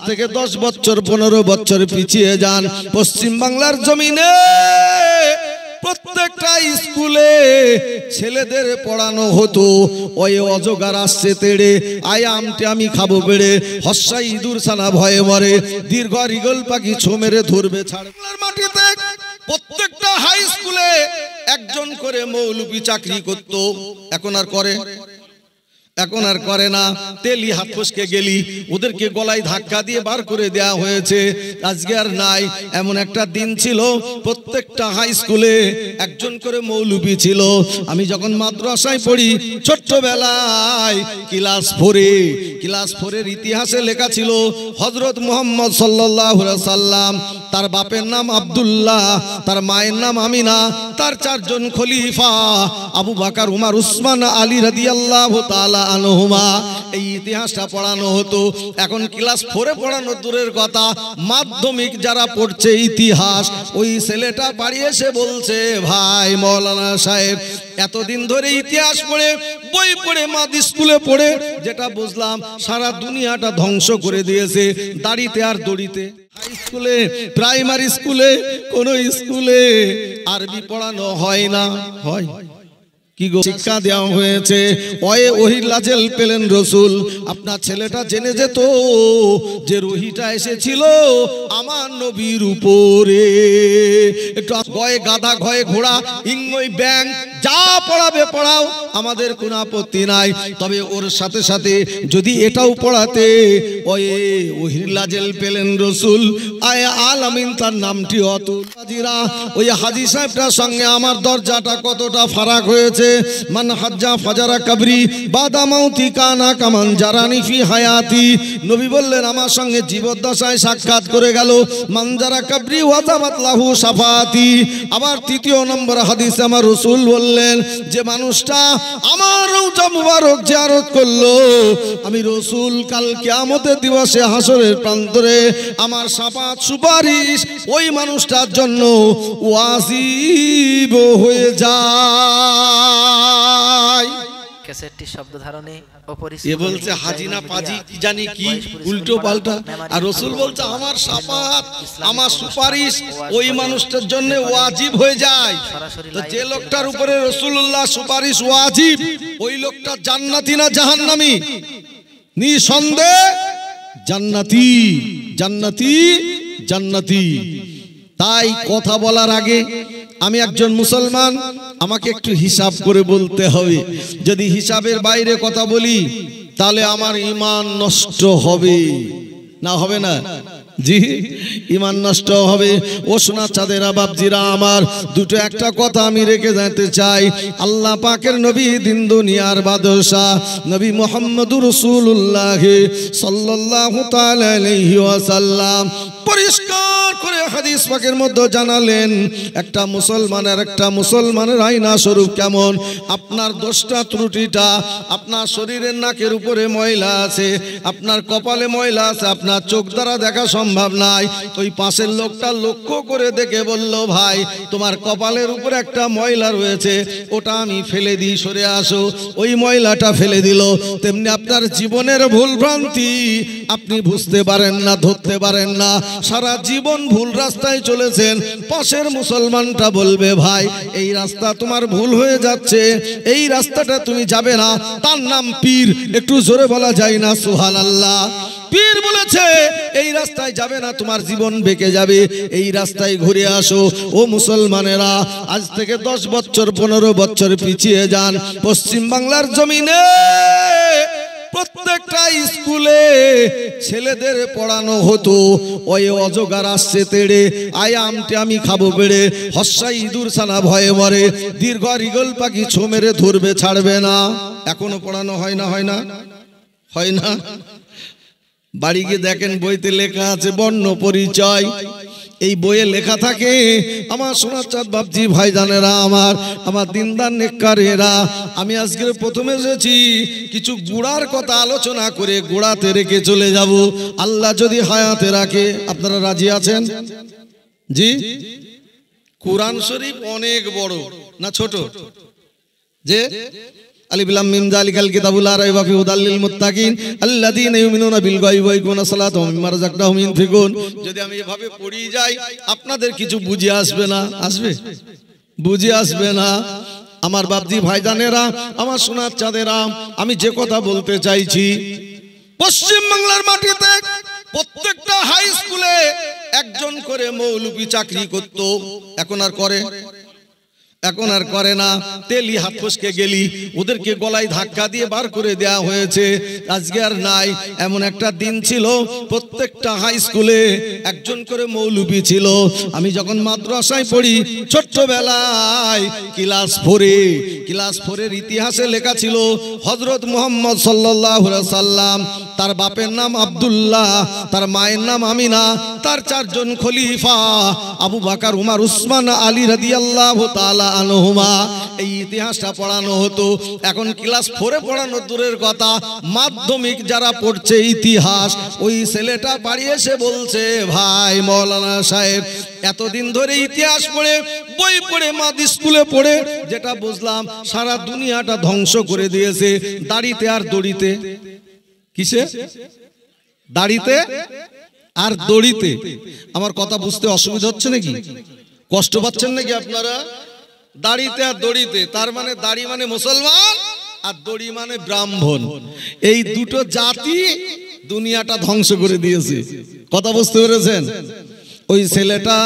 থেকে 10 বছর 15 বছর পিছিয়ে যান, পশ্চিম বাংলার জমিনে প্রত্যেকটা স্কুলে ছেলেদের পড়ানো হতো ওই অজগার আসছে তেড়ে, আয় আমটি আমি খাবো বেড়ে, হস্যা ইঁদুর ছানা ভয়ে মরে, দীর্ঘ রিগল পাখি ছো মেরে ধরবে ছাড়। মাটিতে প্রত্যেকটা হাই স্কুলে একজন করে মৌলবি চাকরি করত। এখন আর করে? এখন আর করে না। তেলি হাত ফসকে গেলি ওদেরকে গলায় ধাক্কা দিয়ে বার করে দেয়া হয়েছে, আজকে আর নাই। এমন একটা দিন ছিল প্রত্যেকটা হাই স্কুলে একজন করে মৌলবি ছিল। আমি যখন মাদ্রাসায় পড়ি ছোট্টবেলায় ক্লাস 4-এর ইতিহাসে লেখা ছিল হযরত মুহাম্মদ সাল্লাল্লাহু আলাইহি সাল্লাম, তার বাপের নাম আব্দুল্লাহ, তার মায়ের নাম আমিনা, তার 4 জন খলিফা আবু বকর, উমর, উসমান, আলী রাদিয়াল্লাহু তাআলা আনহুমা। এই ইতিহাসটা পড়ানো হতো। এখন ক্লাস 4-এ পড়ানো দূরের কথা, মাধ্যমিক যারা পড়ছে ইতিহাস, ওই ছেলেটা বাড়ি এসে বলছে, ভাই মাওলানা সাহেব এতদিন ধরে ইতিহাস পড়ে বই পড়ে মাদ স্কুলে পড়ে যেটা বুঝলাম সারা দুনিয়াটা ধ্বংস করে দিয়েছে দাড়িতে আর দড়িতে। হাই স্কুলে, প্রাইমারি স্কুলে, কোন স্কুলে আরবি পড়ানো হয় না। হয় কি গো? শিক্ষা দেওয়া হয়েছে। ওয়ে ওহির লাজেল পেলেন রসুল। আপনার ছেলেটা জেনে যেত যে রহিটা এসেছিল আমার নবীর উপরে। একটু গয়ে গাধা, গয়ে ঘোড়া, ইংই ব্যাং যা পড়াবে পড়াও, আমাদের কোনো আপত্তি নাই। তবে ওর সাথে সাথে যদি এটাও পড়াতে, ওয়ে ওহির লাজেল পেলেন রসুল আয় আলামিন, তার নামটি অতুল। হাজিরা, ওই হাজি সাহেবটার সঙ্গে আমার দরজাটা কতটা ফারাক হয়েছে। মান হাজ্জা ফাজারা কবরি বাদা মাউতি কানা কামান জারানি ফি হায়াতি। নবী বললেন আমার সঙ্গে জীবদ্দশায় সাক্ষাৎ করে গেল, মান জারা কবরি ওয়াজাবাত লাহু শাফাতি। আবার 3 নম্বর হাদিসে আমার রাসূল বললেন যে মানুষটা আমার রওজা মুবারক জিয়ারত করলো, আমি রাসূল কাল কিয়ামতের দিবসে হাসরের প্রান্তরে আমার শাফাত সুপারিশ ওই মানুষটার জন্য ওয়াজিব হয়ে যায়। ক্যাসেটটি শব্দ ধারণে অপরিচিত। এ বলছে হাজিনা পাজি কি জানি কি উল্টো পাল্টা, আর রাসূল বলছে আমার শাফাত আমার সুপারিশ ওই মানুষটার জন্য ওয়াজিব হয়ে যায়। তো যে লোকটার উপরে রাসূলুল্লাহ সুপারিশ ওয়াজিব, ওই লোকটা জান্নাতি না জাহান্নামী? নিঃসন্দেহে জান্নাতি, জান্নাতি, জান্নাতি। তাই কথা বলার আগে আমি একজন মুসলমান, আমাকে একটু হিসাব করে বলতে হবে। যদি হিসাবের বাইরে কথা বলি তাহলে আমার ঈমান নষ্ট হবে, না হবে না? জি, ঈমান নষ্ট হবে। ও সোনা চাঁদেরা বাপজিরা আমার, দুটো একটা কথা আমি রেখে যেতে চাই। আল্লাহ পাকের নবী, দিন দুনিয়ার বাদশা নবী মুহাম্মদুর রাসূলুল্লাহ সাল্লাল্লাহু তাআলা আলাইহি ওয়াসাল্লাম পরিষ্কার করে হাদিস পাকের মধ্যে জানালেন একটা মুসলমানের আয়না স্বরূপ কেমন। আপনার দোষটা ত্রুটিটা, আপনার শরীরের নাকের উপরে ময়লা আছে, আপনার কপালে ময়লা আছে, আপনার চোখ দ্বারা দেখা সম্ভব নাই। ওই পাশের লোকটা লক্ষ্য করে দেখে বলল, ভাই তোমার কপালের উপরে একটা ময়লা রয়েছে, ওটা আমি ফেলে দিই, সরে আসো। ওই ময়লাটা ফেলে দিল। তেমনি আপনার জীবনের ভুল ভ্রান্তি আপনি বুঝতে পারেন না, ধরতে পারেন না, সারা জীবন ভুল রাস্তায় চলেছেন। পাশের মুসলমানটা বলবে, ভাই এই রাস্তা তোমার ভুল হয়ে যাচ্ছে, এই রাস্তাটা তুমি যাবে না। তার নাম পীর। একটু জোরে বলা যায় না সুবহানাল্লাহ? পীর বলেছে এই রাস্তায় যাবে না, তোমার জীবন বেঁকে যাবে, এই রাস্তায় ঘুরে আসো। ও মুসলমানেরা, আজ থেকে 10 বছর 15 বছর পিছিয়ে যান, পশ্চিম বাংলার জমিনে প্রত্যেকটা স্কুলে ছেলেদের পড়ানো হতো ওই অজগার আসছে তেড়ে, আয় আমটি আমি খাবো বেড়ে, হস্যা ইঁদুর ছানা ভয়ে মরে, দীর্ঘ রিগল পাখি ছো মেরে ধরবে ছাড়বে না। এখনো পড়ানো হয় না? হয় না? হয় না? বাড়ি গিয়ে দেখেন বইতে লেখা আছে বর্ণ পরিচয়। এই বইয়ে লেখা থাকে, আমার সোনার চাঁদ বাপজি ভাইজানেরা আমার দিনদার নেককারেরা, আমি আজকে প্রথমে এসেছি কিছু গুড়ার কথা আলোচনা করে গোড়াতে রেখে চলে যাব, আল্লাহ যদি হায়াতে রাখে। আপনারা রাজি আছেন? জি। কোরআন শরীফ অনেক বড় না ছোট? যে আলিফ লাম মিম যালিকাল কিতাবু লা রাইবা ফিহি হুদাল লিল মুত্তাকিন আল্লাযীনা ইউমিনুনা বিল গায়বি ওয়া ইয়াকিমুনাস সালাতা ওয়া মিম্মা রাযাকনাহুম ইউনফিকুন। যদি আমি এভাবে পড়ি যাই আপনাদের কিছু বুঝে আসবে না, আসবে? বুঝে আসবে না। আমার বাপজি ভাইজানেরা, আমার সোনার চাঁদেরা, আমি যে কথা বলতে চাইছি, পশ্চিম বাংলার মাটিতে প্রত্যেকটা হাই স্কুলে একজন করে মৌলবি চাকরি করত। এখন আর করে? এখন আর করে না। তেলি হাত ফসকে গেলি ওদেরকে গলায় ধাক্কা দিয়ে বার করে দেয়া হয়েছে। আজকে আর নাই। এমন একটা দিন ছিল প্রত্যেকটা হাই স্কুলে একজন করে মৌলবি ছিল। আমি যখন মাদ্রাসায় পড়ি ছোট্টবেলায় ক্লাস 4-এর ইতিহাসে লেখা ছিল হযরত মুহাম্মদ সাল্লাল্লাহু আলাইহি সাল্লাম, তার বাপের নাম আব্দুল্লাহ, তার মায়ের নাম আমিনা, তার 4 জন খলিফা আবু বকর, উমর, উসমান, আলী রাদিয়াল্লাহু তাআলা আনহুমা। এই ইতিহাসটা পড়ানো হতো। এখন ক্লাস 4-এ পড়ানো দূরের কথা, মাধ্যমিক যারা পড়ছে ইতিহাস, ওই ছেলেটা বাড়ি এসে বলছে, ভাই মাওলানা সাহেব এতদিন ধরে ইতিহাস পড়ে, বই পড়ে, মাদ স্কুলে পড়ে যেটা বুঝলাম সারা দুনিয়াটা ধ্বংস করে দিয়েছে দাড়িতে আর দড়িতে। কিসে? দাড়িতে আর দড়িতে। আমার কথা বুঝতে অসুবিধা হচ্ছে নাকি? কষ্ট পাচ্ছেন নাকি আপনারা? দাড়িতে আর দড়িতে, তার মানে দাড়ি মানে মুসলমান আর দড়ি মানে ব্রাহ্মণ। এই দুটো জাতি দুনিয়াটা ধ্বংস করে দিয়েছে। কথা বুঝতে পেরেছেন? ওই ছেলেটা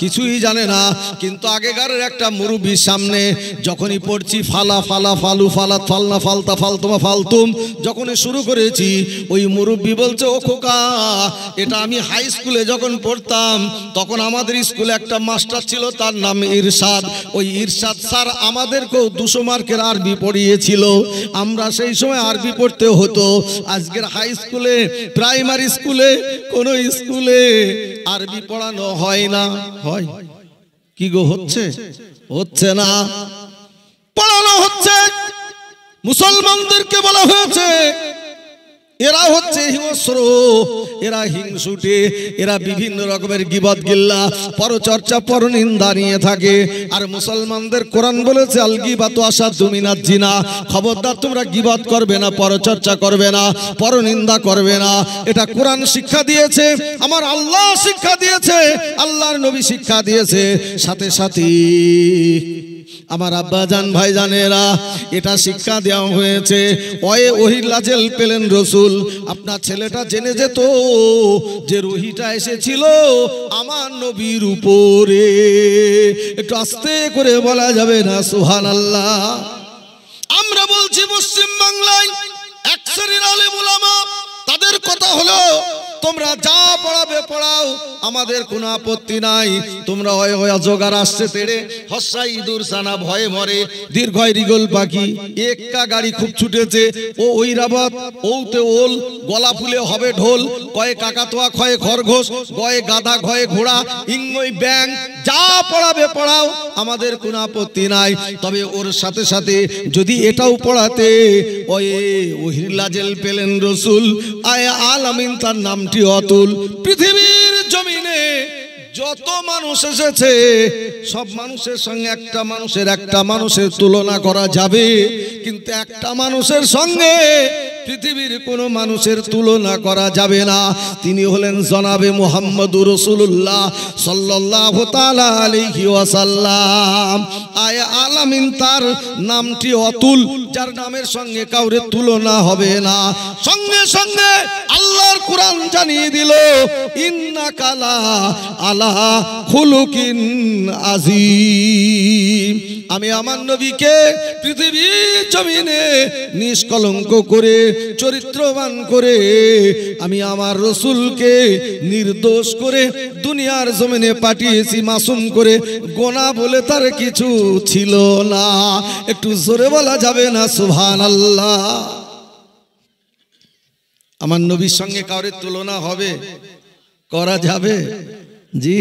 কিছুই জানে না, কিন্তু আগেকার একটা মুরব্বির সামনে যখনই পড়ছি ফালা ফালা ফালু ফালাত ফালনা ফালতা ফালতুমা ফালতুম যখনই শুরু করেছি, ওই মুরব্বি বলছে, ও খোকা, এটা আমি হাই স্কুলে যখন পড়তাম তখন আমাদের স্কুলে একটা মাস্টার ছিল, তার নাম ইরশাদ। ওই ইরশাদ স্যার আমাদেরকেও 200 মার্কের আরবি পড়িয়েছিল। আমরা সেই সময় আরবি পড়তে হতো। আজকের হাই স্কুলে, প্রাইমারি স্কুলে, কোন স্কুলে আরবি পড়ানো হয় না। হয় কি গো? হচ্ছে? হচ্ছে না। পড়ানো হচ্ছে। মুসলমানদেরকে বলা হয়েছে এরা হচ্ছে হিংস্র, এরা হিংসুটে, এরা বিভিন্ন রকমের গীবত গিল্লা, পরচর্চা, পরনিন্দা নিয়ে থাকে। আর মুসলমানদের কোরআন বলেছে আল গীবাতু আশাদ্দু মিনাজ জিনা, খবরদার তোমরা গীবত করবে না, পরচর্চা করবে না, পরনিন্দা করবে না। এটা কোরআন শিক্ষা দিয়েছে, আমার আল্লাহ শিক্ষা দিয়েছে, আল্লাহর নবী শিক্ষা দিয়েছে। সাথে সাথে আমার আব্বা জান ভাই জানেরা, এটা শিক্ষা দেওয়া হয়েছে। ওয়ে ওহির লাজেল পেলেন রসুল। আপনার ছেলেটা জেনে যেত যে রহিটা এসেছিল আমার নবীর উপরে। একটু আস্তে করে বলা যাবে না সুবহানাল্লাহ? আমরা বলছি পশ্চিম বাংলায় এক শ্রেণীর আলেম উলামা, তাদের কথা হলো তোমরা যা পড়াবে পড়াও, আমাদের কোনো আপত্তি নাই। তোমরা অজগার আসছে তেড়ে, হস্যা ইঁদুর ছানা ভয়ে মরে, দীর্ঘয় রিগল পাখি, এক্কা গাড়ি খুব ছুটেছে, ও ঐরাবত, ওতে ওল, গলা ফুলে হবে ঢোল, কয়ে কাকাতোয়া, খয়ে খরগোশ, গয়ে গাধা, ঘয়ে ঘোড়া, ইংই ব্যাং, যা পড়াবে পড়াও, আমাদের কোনো আপত্তি নাই। তবে ওর সাথে সাথে যদি এটাও পড়াতে, ওহির লাজেল পেলেন রসুল, আয় আলামিন তার নামটি অতুল। পৃথিবীর জমিনে যত মানুষ এসেছে সব মানুষের সঙ্গে একটা মানুষের তুলনা করা যাবে, কিন্তু একটা মানুষের সঙ্গে পৃথিবীর কোনো মানুষের তুলনা করা যাবে না। তিনি হলেন জনাবে মুহাম্মদুর রাসূলুল্লাহ সাল্লাল্লাহু তাআলা আলাইহি ওয়াসাল্লাম। আয় আলামিন তার নামটি অতুল, যার নামের সঙ্গে কাউরে তুলনা হবে না। সঙ্গে সঙ্গে আল্লাহর কোরআন জানিয়ে দিল, ইন্নাকা লা আলা খুলুকিন আযীম। আমি আমার নবীকে পৃথিবীর জমিনে নিষ্কলঙ্ক করে, চরিত্রবান করে, আমি আমার রসুলকে নির্দোষ করে দুনিয়ার জমিনে পাঠিয়েছি, মাসুম করে, গোনা বলে তার কিছু ছিল না। একটু জোরে বলা যাবে না সুবহানাল্লাহ? আমার নবীর সঙ্গে কাউরে তুলনা হবে? করা যাবে? জি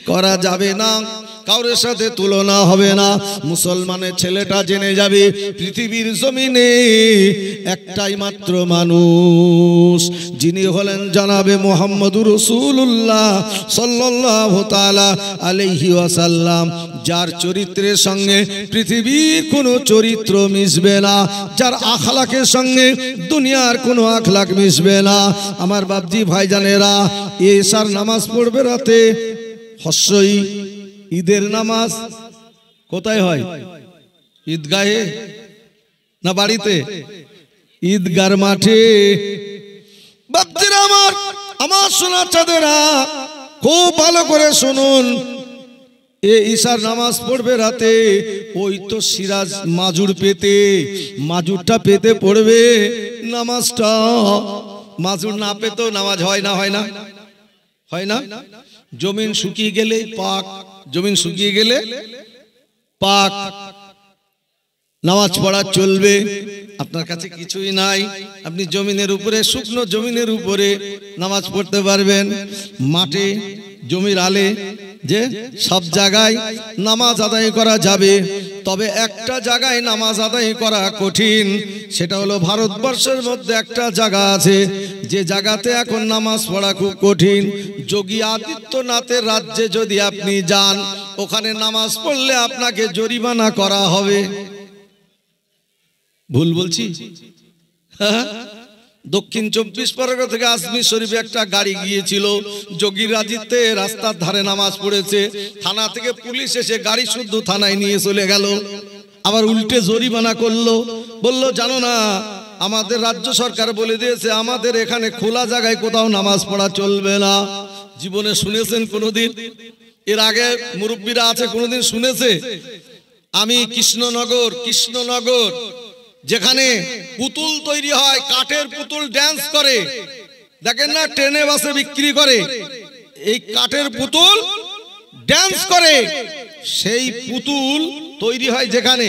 করা যাবে না, কারোর সাথে তুলনা হবে না। মুসলমানের ছেলেটা জেনে যাবে পৃথিবীর জমিনে একটাই মাত্র মানুষ, যিনি হলেন জনাবে মুহাম্মদুর রাসূলুল্লাহ সাল্লাল্লাহু তাআলা আলাইহি ওয়াসাল্লাম, যার চরিত্রের সঙ্গে পৃথিবীর কোনো চরিত্র মিশবে না, যার আখলাকের সঙ্গে দুনিয়ার কোনো আখলাক মিশবে না। আমার বাপজি ভাইজানেরা, এশার নামাজ পড়বে রাতে, হস্যই ঈদের নামাজ কোথায় হয়? ঈদগাহে না বাড়িতে? ঈদগার মাঠে। বাপজিরা আমার, আমার সোনা চাঁদেরা, খুব ভালো করে শুনুন। ঈশার নামাজ পড়বে রাতে, ওই তো সিরাজ মাজুর পেতে, মাজুরটা পেতে পড়বে নামাজটা। মাজুর না পেতেও নামাজ হয় না, হয় না, হয় না। জমিন শুকিয়ে গেলে পাক, জমিন শুকিয়ে গেলে পাক, নামাজ পড়া চলবে। আপনার কাছে কিছুই নাই, আপনি জমিনের উপরে, শুকনো জমিনের উপরে নামাজ পড়তে পারবেন। মাঠে, জমির আলে, যে সব জায়গায় নামাজ আদায় করা যাবে, তবে একটা জায়গায় নামাজ আদায় করা কঠিন। সেটা হলো ভারতবর্ষের মধ্যে একটা জায়গা আছে, যে জায়গাতে এখন নামাজ পড়া খুব কঠিন। যোগী আদিত্যনাথের রাজ্যে যদি আপনি যান, ওখানে নামাজ পড়লে আপনাকে জরিমানা করা হবে। ভুল বলছি? দক্ষিণ 24 পরগনা থেকে আজমির শরীফে একটা গাড়ি গিয়েছিল, যোগীর রাজিতে রাস্তার ধারে নামাজ পড়েছে। থানা থেকে পুলিশ এসে গাড়ি শুদ্ধ থানায় নিয়ে চলে গেল, আবার উল্টে জরিমানা করলো। বললো জানো না, আমাদের রাজ্য সরকার বলে দিয়েছে আমাদের এখানে খোলা জায়গায় কোথাও নামাজ পড়া চলবে না। জীবনে শুনেছেন কোনোদিন? এর আগে মুরব্বীরা আছে, কোনোদিন শুনেছে? আমি কৃষ্ণনগর যেখানে পুতুল তৈরি হয়, কাঠের পুতুল ড্যান্স করে, দেখেন না ট্রেনে বাসে বিক্রি করে, এই কাঠের পুতুল ড্যান্স করে। সেই পুতুল তৈরি হয় যেখানে,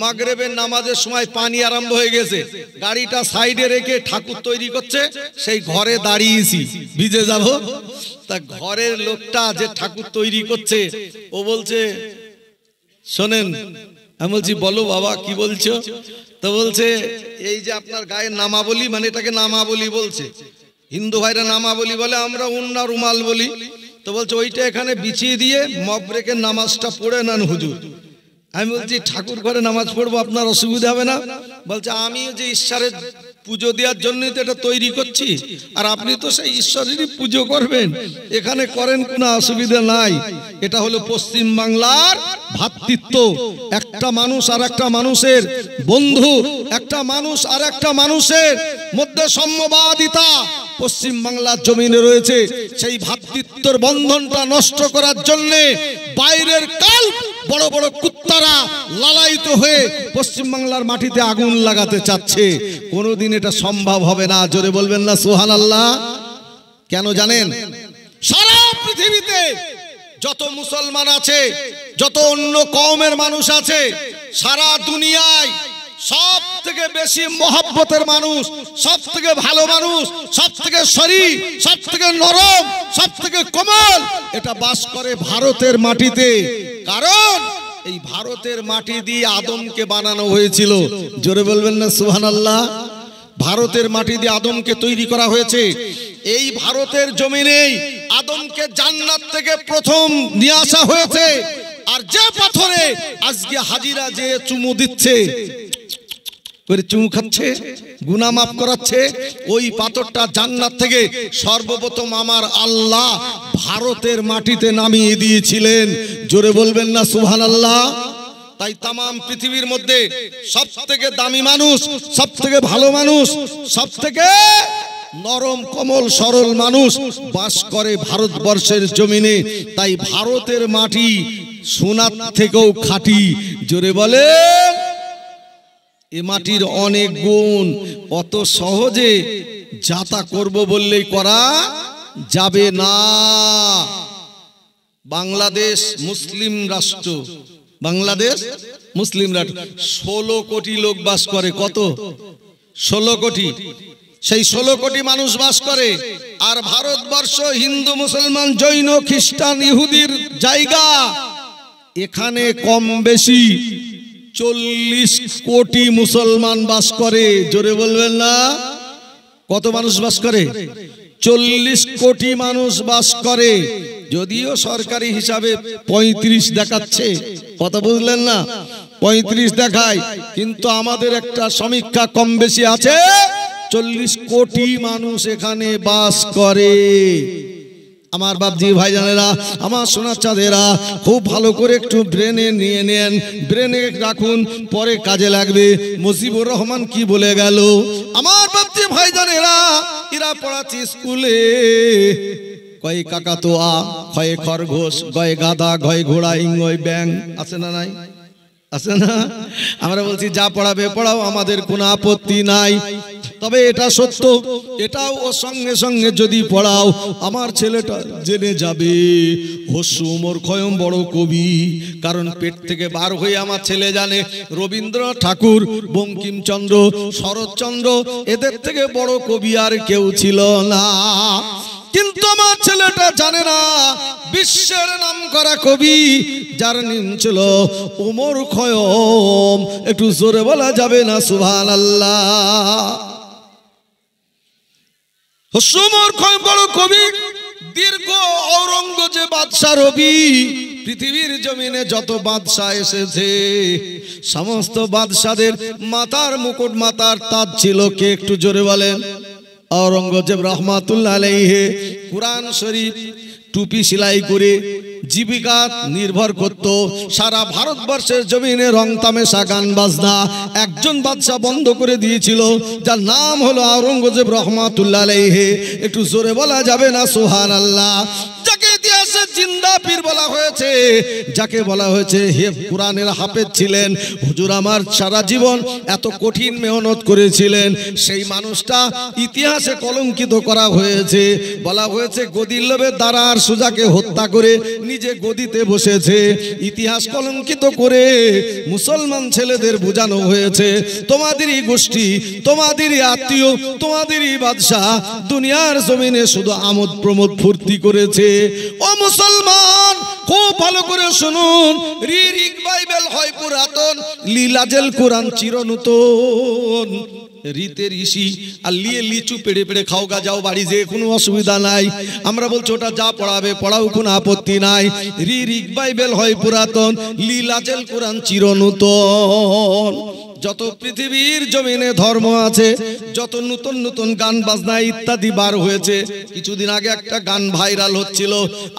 মাগরিবের নামাজের সময় পানি আরম্ভ হয়ে গেছে, গাড়িটা সাইডে রেখে ঠাকুর তৈরি করছে, সেই ঘরে দাঁড়িয়েছি, ভিজে যাব। তা ঘরের লোকটা যে ঠাকুর তৈরি করছে, ও বলছে শোনেন, আমি বলছি বলো বাবা কি বলছো? তো বলছে এই যে আপনার গায়ের নামাবলী, মানে এটাকে নামাবলী বলছে, হিন্দু ভাইরা নামাবলী বলে, আমরা উন্না রুমাল বলি। তো বলছে ওইটা এখানে বিছিয়ে দিয়ে মগরেকের নামাজটা পড়ে নেন হুজুর। আমি বলছি ঠাকুর ঘরে নামাজ পড়বো, আপনার অসুবিধা হবে না? বলছে আমিও যে ঈশ্বরের পুজো দেওয়ার জন্যই তো এটা তৈরি করছি, আর আপনি তো সেই ঈশ্বরেরই পুজো করবেন, এখানে করেন, কোনো অসুবিধা নাই। এটা হলো পশ্চিম বাংলার ভ্রাতৃত্ব। একটা মানুষ আর একটা মানুষের বন্ধু, একটা মানুষ আর একটা মানুষের মধ্যে সাম্যবাদিতা পশ্চিম বাংলার জমিনে রয়েছে। সেই ভ্রাতৃত্বের বন্ধনটা নষ্ট করার জন্য বাইরের কাল বড় বড় কুত্তারা লালায়িত হয়ে পশ্চিম বাংলার মাটিতে আগুন লাগাতে চাচ্ছে। কোনোদিন এটা সম্ভব হবে না। জোরে বলবেন না সুবহানাল্লাহ? কেন জানেন? সারা পৃথিবীতে যত মুসলমান আছে, যত অন্য কওমের মানুষ আছে, সারা দুনিয়ায় সব থেকে বেশি মহব্বতের মানুষ, সব থেকে ভালো মানুষ, সব থেকে শরীর, সব থেকে নরম, সব থেকে কোমল, এটা বাস করে ভারতের মাটিতে। কারণ এই ভারতের মাটি দিয়ে আদমকে বানানো হয়েছিল। জোরে বলবেন না সুবহানাল্লাহ? ভারতের মাটি দিয়ে আদমকে তৈরি করা হয়েছে। এই ভারতের জমিনেই আদমকে জান্নাত থেকে প্রথম নিয়ে আসা হয়েছে। আর যে পাথরে আজকে হাজিরা যে চুমু দিচ্ছে, চুমু খাচ্ছে, গুনাহ মাফ করাচ্ছে, ওই পাথরটা জান্নাত থেকে সর্বপ্রথম আমার আল্লাহ ভারতের মাটিতে নামিয়ে দিয়েছিলেন। জোরে বলবেন না সুবহানাল্লাহ? তাই তামাম পৃথিবীর মধ্যে সব থেকে দামি মানুষ, সব থেকে ভালো মানুষ, সব থেকে নরম কোমল সরল মানুষ বাস করে ভারতবর্ষের জমিনে। তাই ভারতের মাটি সোনার থেকেও খাঁটি। জোরে বলে, এ মাটির অনেক গুণ, অত সহজে যাতা করব বললেই করা যাবে না। বাংলাদেশ মুসলিম রাষ্ট্র, বাংলাদেশ মুসলিম রাষ্ট্র, 16 কোটি লোক বাস করে। কত? 16 কোটি। সেই 16 কোটি মানুষ বাস করে। আর ভারতবর্ষ হিন্দু মুসলমান জৈন খ্রিস্টান ইহুদির জায়গা, এখানে কম বেশি 40 কোটি মুসলমান বাস করে। জোরে বলবেন না? কত মানুষ বাস করে? 40 কোটি মানুষ বাস করে। যদিও সরকারি হিসাবে 35 দেখাচ্ছে, কথা বুঝলেন না? 35 দেখায়, কিন্তু আমাদের একটা সমীক্ষা কম বেশি আছে, 40 কোটি মানুষ এখানে বাস করে। আমার বাপজি ভাইজানেরা, আমার সোনার চাঁদেরা, খুব ভালো করে একটু ব্রেনে নিয়ে নেন, ব্রেনে রাখুন, পরে কাজে লাগবে। মুজিবুর রহমান কি বলে গেল? আমার বাপজি ভাইজানেরা, এরা পড়াচ্ছে স্কুলে, কয় কাকাতোয়া, কয় খরগোশ, গয় গাধা, গয় ঘোড়া, ইঙ্গয় ব্যাং, আছে না নাই? আছে না? আমরা বলছি যা পড়াবে পড়াও, আমাদের কোনো আপত্তি নাই। তবে এটা সত্য, এটাও ও সঙ্গে সঙ্গে যদি পড়াও, আমার ছেলেটা জেনে যাবে হস্যু ওমর খয়ম বড় কবি। কারণ পেট থেকে বার হয়ে আমার ছেলে জানে রবীন্দ্রনাথ ঠাকুর, বঙ্কিমচন্দ্র, শরৎচন্দ্র, এদের থেকে বড় কবি আর কেউ ছিল না। কিন্তু আমার ছেলেটা জানে না বিশ্বের নামকরা কবি যার নাম ছিল ওমর খয়ম। একটু জোরে বলা যাবে না সুবহানাল্লাহ? ওমর খয়ম বড় কবি, দীর্ঘ ঔরঙ্গজেব বাদশা রবি। পৃথিবীর জমিনে যত বাদশা এসেছে, সমস্ত বাদশাদের মাথার মুকুট, মাথার তাজ ছিল কে? একটু জোরে বলেন। ঔরঙ্গজেব রহমাতুল্লাহ আলাইহি কুরআন শরীফ টুপি সেলাই করে জীবিকা নির্ভর করত। সারা ভারতবর্ষের জমিনে রং তামেশা গান বাজনা একজন বাদশা বন্ধ করে দিয়েছিল, যার নাম হলো ঔরঙ্গজেব রহমাতুল্লাহ আলাইহি। একটু জোরে বলা যাবে না সুবহানাল্লাহ? যাকে ইতিহাসে জিন্দা পীর বলা হয়েছে, যাকে বলা হয়েছে হে কুরআনের হাফেজ ছিলেন, হুজুর আমার সারা জীবন এত কঠিন মেহনত করেছিলেন, সেই মানুষটা ইতিহাসে কলঙ্কিত করা হয়েছে। বলা হয়েছে গদির লোভে দারার সুজাকে হত্যা করে নিজে গদিতে বসেছে। ইতিহাস কলঙ্কিত করে মুসলমান ছেলেদের বোঝানো হয়েছে তোমাদেরই গোষ্ঠী, তোমাদেরই আত্মীয়, তোমাদেরই বাদশা দুনিয়ার জমিনে শুধু আমোদ প্রমোদ ফুর্তি করেছে। ও মুসলমান, খুব ভালো করে শুনুন, রিক বাইবেল হয় পুরাতন, লীলাজেল কোরআন চিরনূতন। রীতের ঋষি আর লিয়ে লিচু পেড়ে পেড়ে খাও গা, যাও বাড়ি, যে কোনো অসুবিধা নাই। আমরা বলছি ওটা যা পড়াবে পড়াও, কোনো আপত্তি নাই। রিক বাইবেল হয় পুরাতন, লীলাজেল কোরআন চিরনূতন। যত পৃথিবীর জমিনে ধর্ম আছে, যত নতুন নতুন গান বাজনা ইত্যাদি বার হয়েছে। কিছুদিন আগে একটা গান ভাইরাল হচ্ছিল,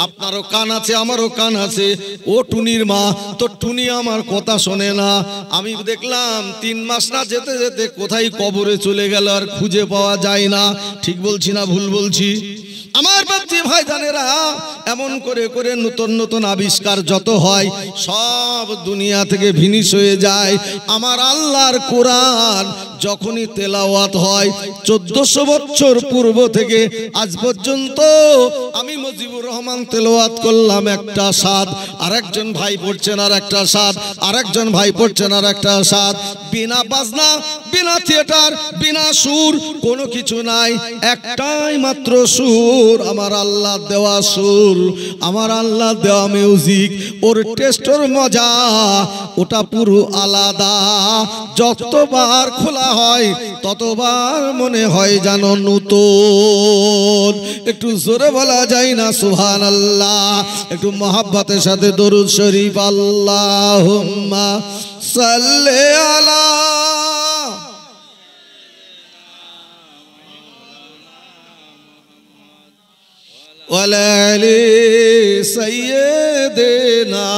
আপনারও কান আছে আমারও কান আছে, ও টুনির মা, তো টুনি আমার কথা শোনে না। আমি দেখলাম 3 মাস না যেতে যেতে কোথায় কবরে চলে গেল, আর খুঁজে পাওয়া যায় না। ঠিক বলছি না ভুল বলছি? আমার বাপজি ভাইজানেরা, এমন করে করে নতুন নতুন আবিষ্কার যত হয়, সব দুনিয়া থেকে ভিনিশ হয়ে যায়। আমার আল্লাহর কোরআন যখনই তেলাওয়াত হয়, 1400 বছর পূর্ব থেকে আজ পর্যন্ত আমি মুজিবুর রহমান তেলাওয়াত করলাম একটা সাদ, আরেকজন ভাই পড়ছেন আর একটা সাদ, আরেকজন ভাই পড়ছেন আর একটা সাদ। বিনা বাজনা, বিনা থিয়েটার, বিনা সুর, কোনো কিছু নাই, একটাই মাত্র সুর, আমার আল্লাহ দেওয়া সুর, আমার আল্লাহ দেওয়া মিউজিক। ওর টেস্ট, ওর মজা, ওটা পুরো আলাদা। যতবার খোলা হয় ততবার মনে হয় যেন নতুন। একটু জোরে বলা যায় না সুবহানাল্লাহ? একটু মহব্বতের সাথে দরুদ শরীফ, আল্লাহুম্মা সাল্লি আলা ওয়ালা আলি সাইয়্যিদিনা।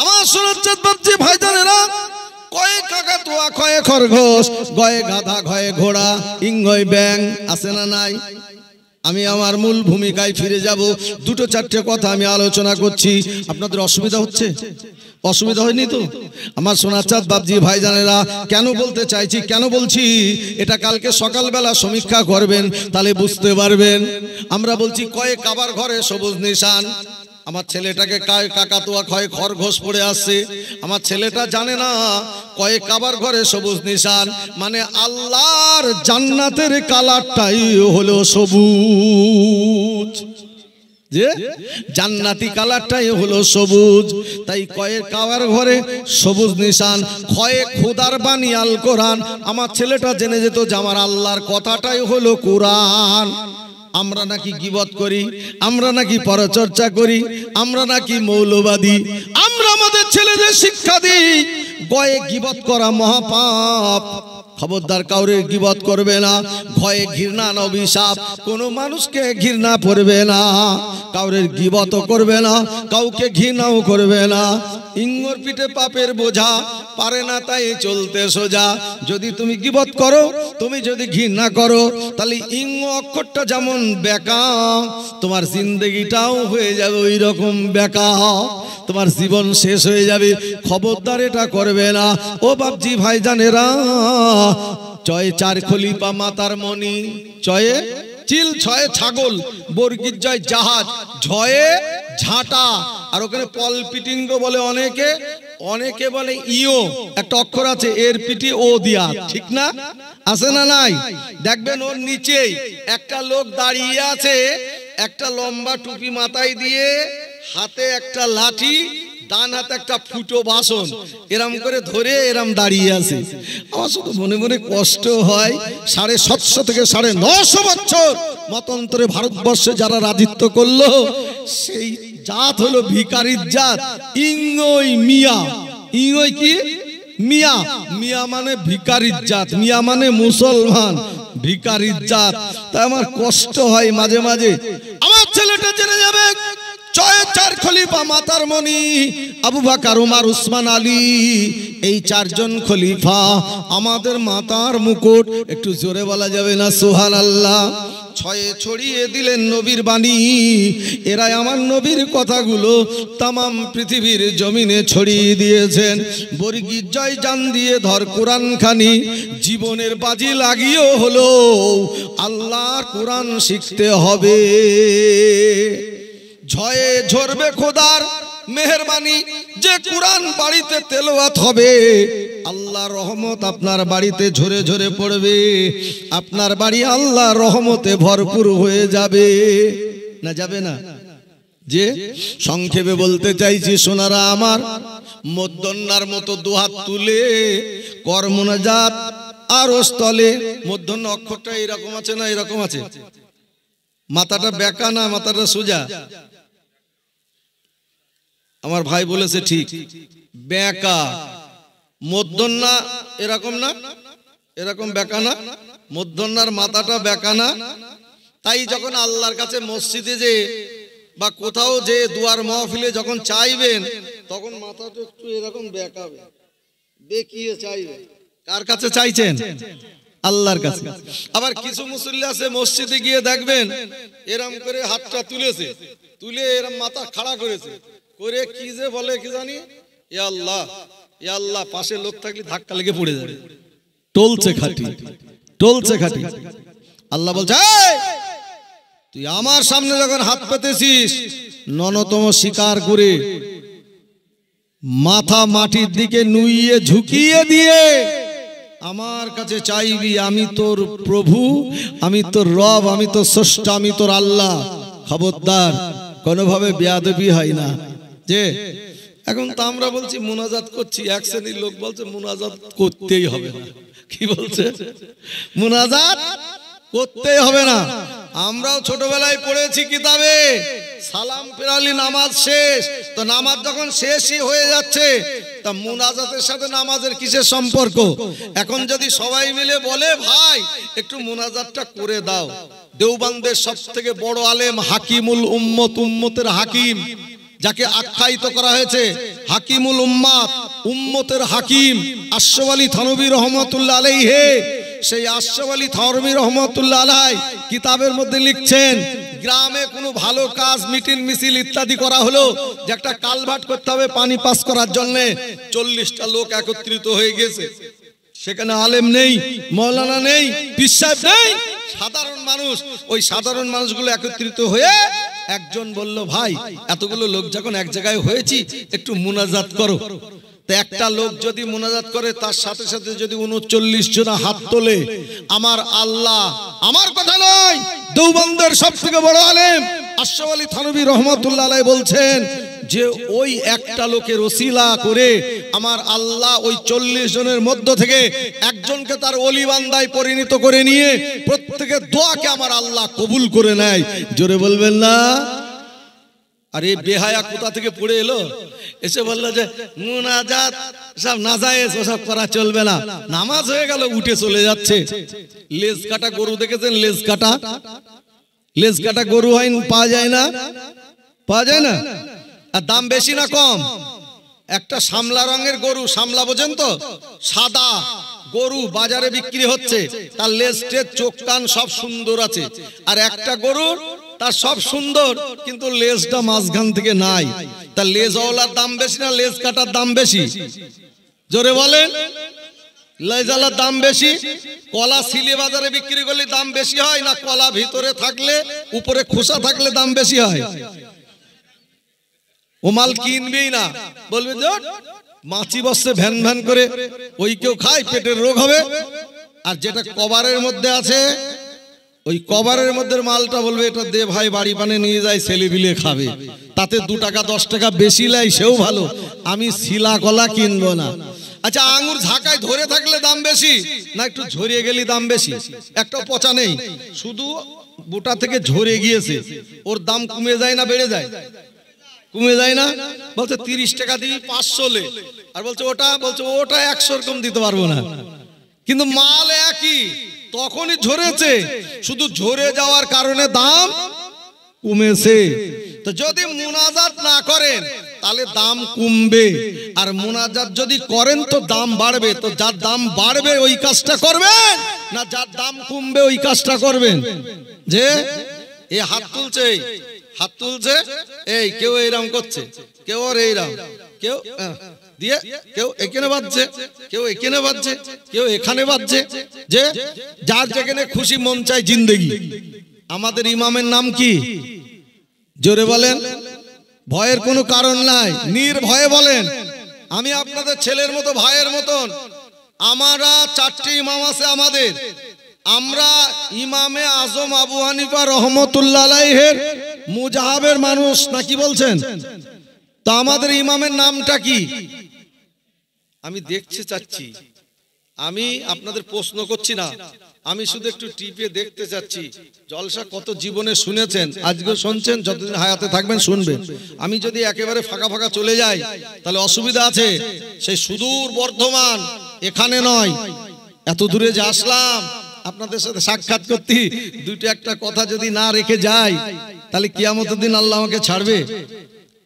আমার সুরজ্জাত বাপজি ভাইজানেরা, কয়ে কাকাতুয়া, কয়ে খরগোশ, গয়ে গাধা, গয়ে ঘোড়া, ইঙ্গয় ব্যাং, আছে না নাই? আমি আমার মূল ভূমিকায় ফিরে যাব। 2-4টে কথা আমি আলোচনা করছি। আপনাদের অসুবিধা হচ্ছে? অসুবিধা হয়নি তো? আমার সোনার চাঁদ বাপজি ভাইজানেরা, কেন বলতে চাইছি, কেন বলছি, এটা কালকে সকালবেলা সমীক্ষা করবেন, তাহলে বুঝতে পারবেন। আমরা বলছি কয়ে কাবার ঘরে সবুজ নিশান, আমার ছেলেটাকে কাকাতুয়া খয়ে খরগোশ পড়ে আসছে, আমার ছেলেটা জানে না কয়ে কাবার ঘরে সবুজ নিশান, মানে আল্লাহর জান্নাতের কালারটাই হলো সবুজ, যে জান্নাতি কালারটাই হলো সবুজ। তাই কয়ের কাবার ঘরে সবুজ নিশান, খয়ে খোদার বাণী আল কোরআন। আমার ছেলেটা জেনে যেত যে আমার আল্লাহর কথাটাই হলো কোরআন। আমরা নাকি গীবত করি, আমরা নাকি পরচর্চা করি, আমরা নাকি মৌলবাদী। আমরা আমাদের ছেলেদের শিক্ষা দিই গয়ে গীবত করা মহাপাপ, খবরদার কাউরে গীবত করবে না। ভয়ে ঘৃণা অভিশাপ, কোনো মানুষকে ঘৃণা করবে না, কাউরে গীবত করবে না, কাউকে ঘৃণাও করবে না। ইঙ্গর পিঠে পাপের বোঝা, পারে না তাই চলতে সোজা। যদি তুমি গীবত করো, তুমি যদি ঘৃণা করো, তাহলে ইঙ্গ অক্ষরটা যেমন বেকা, তোমার জিন্দেগিটাও হয়ে যাবে ওই রকম বেকা, তোমার জীবন শেষ হয়ে যাবে। খবরদার এটা করবে না। ও বাপজি ভাইজানেরা, চয়ে চার খলিফা মাতার মণি, চয়ে চিল, ছয়ে ছাগল, বর্গির জয় জাহাজ, ঝয়ে ঝাঁটা, আর ওখানে পল পিটিঙ্গ বলে অনেকে, অনেকে বলে ইও, একটা অক্ষর আছে এর পিটি ও দিয়া, ঠিক না? আছে না নাই? দেখবেন ওর নিচেই একটা লোক দাঁড়িয়ে আছে, একটা লম্বা টুপি মাথায় দিয়ে, হাতে একটা লাঠি, ডান হাতে একটা ফুটো বাসন, এরম করে ধরে এরম দাঁড়িয়ে আছে। আমার শুধু মনে মনে কষ্ট হয়, 750 থেকে 950 বছর মতান্তরে ভারতবর্ষে যারা রাজত্ব করলো, সেই জাত হলো ভিখারির জাত। ইংই মিয়া, ইংই কি? মিয়া, মিয়া মানে ভিখারির জাত, মিয়া মানে মুসলমান, ভিখারির জাত। তাই আমার কষ্ট হয় মাঝে মাঝে। আমার ছেলেটা জেনে যাবে ছয় চার খলিফা মাতার মণি, আবু বকর, ওমর, উসমান, আলী, এই চারজন খলিফা আমাদের মাতার মুকুট। একটু জোরে বলা যাবে না সুবহানাল্লাহ? ছয়ে ছড়িয়ে দিলেন নবীর বাণী, এরাই আমার নবীর কথাগুলো তামাম পৃথিবীর জমিনে ছড়িয়ে দিয়েছেন। বর্গির জয় জান দিয়ে ধর কোরআন খানি, জীবনের বাজি লাগিয়েও হলো আল্লাহর কোরআন শিখতে হবে। ঝয়ে ঝরবে খোদার মেহেরবানি, যে কোরআন বাড়িতে তেলাওয়াত হবে, আল্লাহর রহমত আপনার বাড়িতে ঝরে ঝরে পড়বে, আপনার বাড়ি আল্লাহর রহমতে ভরপুর হয়ে যাবে। না যাবে না? যে সংক্ষেপে বলতে চাইছি সোনারা আমার, মধ্যন্নার মতো দুহাত তুলে কর্মনাজাত আর স্থলে, মধ্যন্ন অক্ষরটা এরকম আছে না এরকম আছে? মাথাটা বেঁকা না মাথাটা সোজা? আমার ভাই বলেছে ঠিক, বেঁকা। মধ্যন্না এরকম না, এরকম বেঁকা না, মধ্যন্নার মাথাটা বেঁকা না। তাই যখন আল্লাহর কাছে মসজিদে যে বা কোথাও যে দুয়ার মাহফিলে যখন চাইবেন, তখন মাথাটা একটু এরকম বেঁকাবে, বেঁকিয়ে চাইবেন। কার কাছে চাইছেন? আল্লাহর কাছে। আবার কিছু মুসল্লি আছে মসজিদে গিয়ে দেখবেন এরম করে হাতটা তুলেছে, তুলে এরম মাথা খাড়া করেছে, করে কি যে বলে কি জানি, এ আল্লাহ, এ আল্লাহ। পাশে লোক থাকলে ধাক্কা লেগে পড়ে যাবে। টলছে খাটি, টলছে খাটি। আল্লাহ বলছে, তুই আমার সামনে যখন হাত পেতেছিস, ন্যূনতম স্বীকার করে মাথা মাটির দিকে নুইয়ে ঝুঁকিয়ে দিয়ে আমার কাছে চাইবি। আমি তোর প্রভু, আমি তোর রব, আমি তোর স্রষ্টা, আমি তোর আল্লাহ। খবরদার কোনোভাবে বেয়াদবি হয় না। যে এখন তো আমরা বলছি মুনাজাত করছি, এক শ্রেণীর লোক বলছে মুনাজাত করতেই হবে না। কি বলছে? মুনাজাত করতেই হবে না। আমরাও ছোটবেলায় পড়েছি কিতাবে, সালাম ফেরালি নামাজ শেষ। তো নামাজ যখন শেষই হয়ে যাচ্ছে, তা মুনাজাতের সাথে নামাজের কিসের সম্পর্ক? এখন যদি সবাই মিলে বলে ভাই একটু মুনাজাতটা করে দাও, দেওবন্দের সব থেকে বড় আলেম হাকিমুল উম্মত, উম্মতের হাকিম, যাকে আখ্যায়িত করা হয়েছে হাকিমুল উম্মাত, উম্মতের হাকিম, আশরাফ আলী থানভী রহমাতুল্লাহ আলাইহি, সেই আশরাফ আলী থানভী রহমাতুল্লাহ আলাইহি কিতাবের মধ্যে লিখছেন, গ্রামে কোনো ভালো কাজ, মিটিং মিছিল ইত্যাদি করা হলো, যে একটা কালভার্ট করতে হবে পানি পাস করার জন্য, 40টা লোক একত্রিত হয়ে গেছে। সেখানে আলেম নেই, মৌলানা নেই, পীর সাহেব নেই, সাধারণ মানুষ। ওই সাধারণ মানুষগুলো একত্রিত হয়ে একজন বলল, ভাই এতগুলো লোক যখন এক জায়গায় হয়েছি একটু মুনাজাত করো। তো একটা লোক যদি মুনাজাত করে তার সাথে সাথে যদি 39 জন হাত তোলে, আমার আল্লাহ, আমার কথা নয়, দেওবন্দের সবথেকে বড় আলেম আশরাফ আলী থানভী রহমাতুল্লাহ আলাইহি বলছেন যে ওই একটা লোকের ওসিলা করে আমার আল্লাহ ওই 40 জনের মধ্য থেকে একজনকে তার ওলি বান্দায় পরিণত করে নিয়ে প্রত্যেকের দোয়াকে আমার আল্লাহ কবুল করে নেয়। জোরে বলবেন না? আরে বেহায়া কোথা থেকে পড়ে এলো, এসে বললো যে মুনাজাত সব নাজায়েজ, ওসব করা চলবে না, নামাজ হয়ে গেল, উঠে চলে যাচ্ছে। লেজ কাটা গরু দেখেছেন? লেজ কাটা গরু হয়, পাওয়া যায় না? পাওয়া যায় না? আর দাম বেশি না কম? একটা সামলা রঙের গরু, সামলা বোঝেন তো, সাদা গরু বাজারে বিক্রি হচ্ছে, তার লেজ টেজ চোখ কান সব সুন্দর আছে। আর একটা গরু তার সব সুন্দর কিন্তু লেজটা মাঝখান থেকে নাই, তার লেজওয়ালার দাম বেশি না লেজ কাটার দাম বেশি? জোরে বলেন। লেজওয়ালার দাম বেশি। কলা সিলে বাজারে বিক্রি করলে দাম বেশি হয় না কলা ভিতরে থাকলে উপরে খোসা থাকলে দাম বেশি হয়? ও মাল কিনবেই না, বলবে যে মাছি বসছে ভ্যান ভ্যান করে, ওই কেউ খায় পেটের রোগ হবে। আর যেটা কভারের মধ্যে আছে, ওই কভারের মধ্যে মালটা বলবে এটা দে ভাই, বাড়ি পানে নিয়ে যায়, ছেলে বিলে খাবে, তাতে 2 টাকা 10 টাকা বেশি লাই, সেও ভালো, আমি শিলা কলা কিনবো না। আচ্ছা, আঙ্গুর ঝাঁকায় ধরে থাকলে দাম বেশি না একটু ঝরিয়ে গেলে দাম বেশি? একটাও পচা নেই, শুধু বোটা থেকে ঝরে গিয়েছে, ওর দাম কমে যায় না বেড়ে যায়? কমে যায় না? বলছে 30 টাকা দিবি 500 লে, আর বলছে ওটা 100 কম দিতে পারবো না, কিন্তু মাল একই, তখনই ঝরেছে, শুধু ঝরে যাওয়ার কারণে দাম কমেছে। তো যদি মুনাজাত না করেন তাহলে দাম কমবে, আর মুনাজাত যদি করেন তো দাম বাড়বে। তো যার দাম বাড়বে ওই কাজটা করবেন, না যার দাম কমবে ওই কাজটা করবেন? যে এ হাত তুলছে, এই কেউ এইরকম করছে, কেউ আর এইরকম, কেউ দিয়ে, কেউ এখানে বাজছে, কেউ এখানে বাজছে, কেউ এখানে বাজছে, যে যার যেখানে খুশি মন চায় জিন্দেগি। আমাদের ইমামের নাম কি? জোরে বলেন। ভয়ের কোনো কারণ নাই, নির্ভয়ে বলেন। আমি আপনাদের ছেলের মতো, ভাইয়ের মতন। আমরা 4টে ইমাম আছে আমাদের। আমরা ইমামে আজম আবু হানিফা রহমতুল্লাহ আলাইহির মুজাহাবের মানুষ, নাকি বলছেন? তো আমাদের ইমামের নামটা কি? আমি দেখতে চাচ্ছি, আমি আপনাদের প্রশ্ন করছি না, আমি শুধু একটু টিপে দেখতে চাচ্ছি। জলসা কত জীবনে শুনেছেন, আজকে শুনছেন, যতদিন হায়াতে থাকবেন শুনবেন। আমি যদি একেবারে ফাঁকা ফাঁকা চলে যাই তাহলে অসুবিধা আছে। সেই সুদূর বর্ধমান, এখানে নয়, এত দূরে যে আসলাম আপনাদের সাথে সাক্ষাৎ করতে, দুটো একটা কথা যদি না রেখে যাই তাহলে কিয়ামতের দিন আল্লাহ আমাকে ছাড়বে?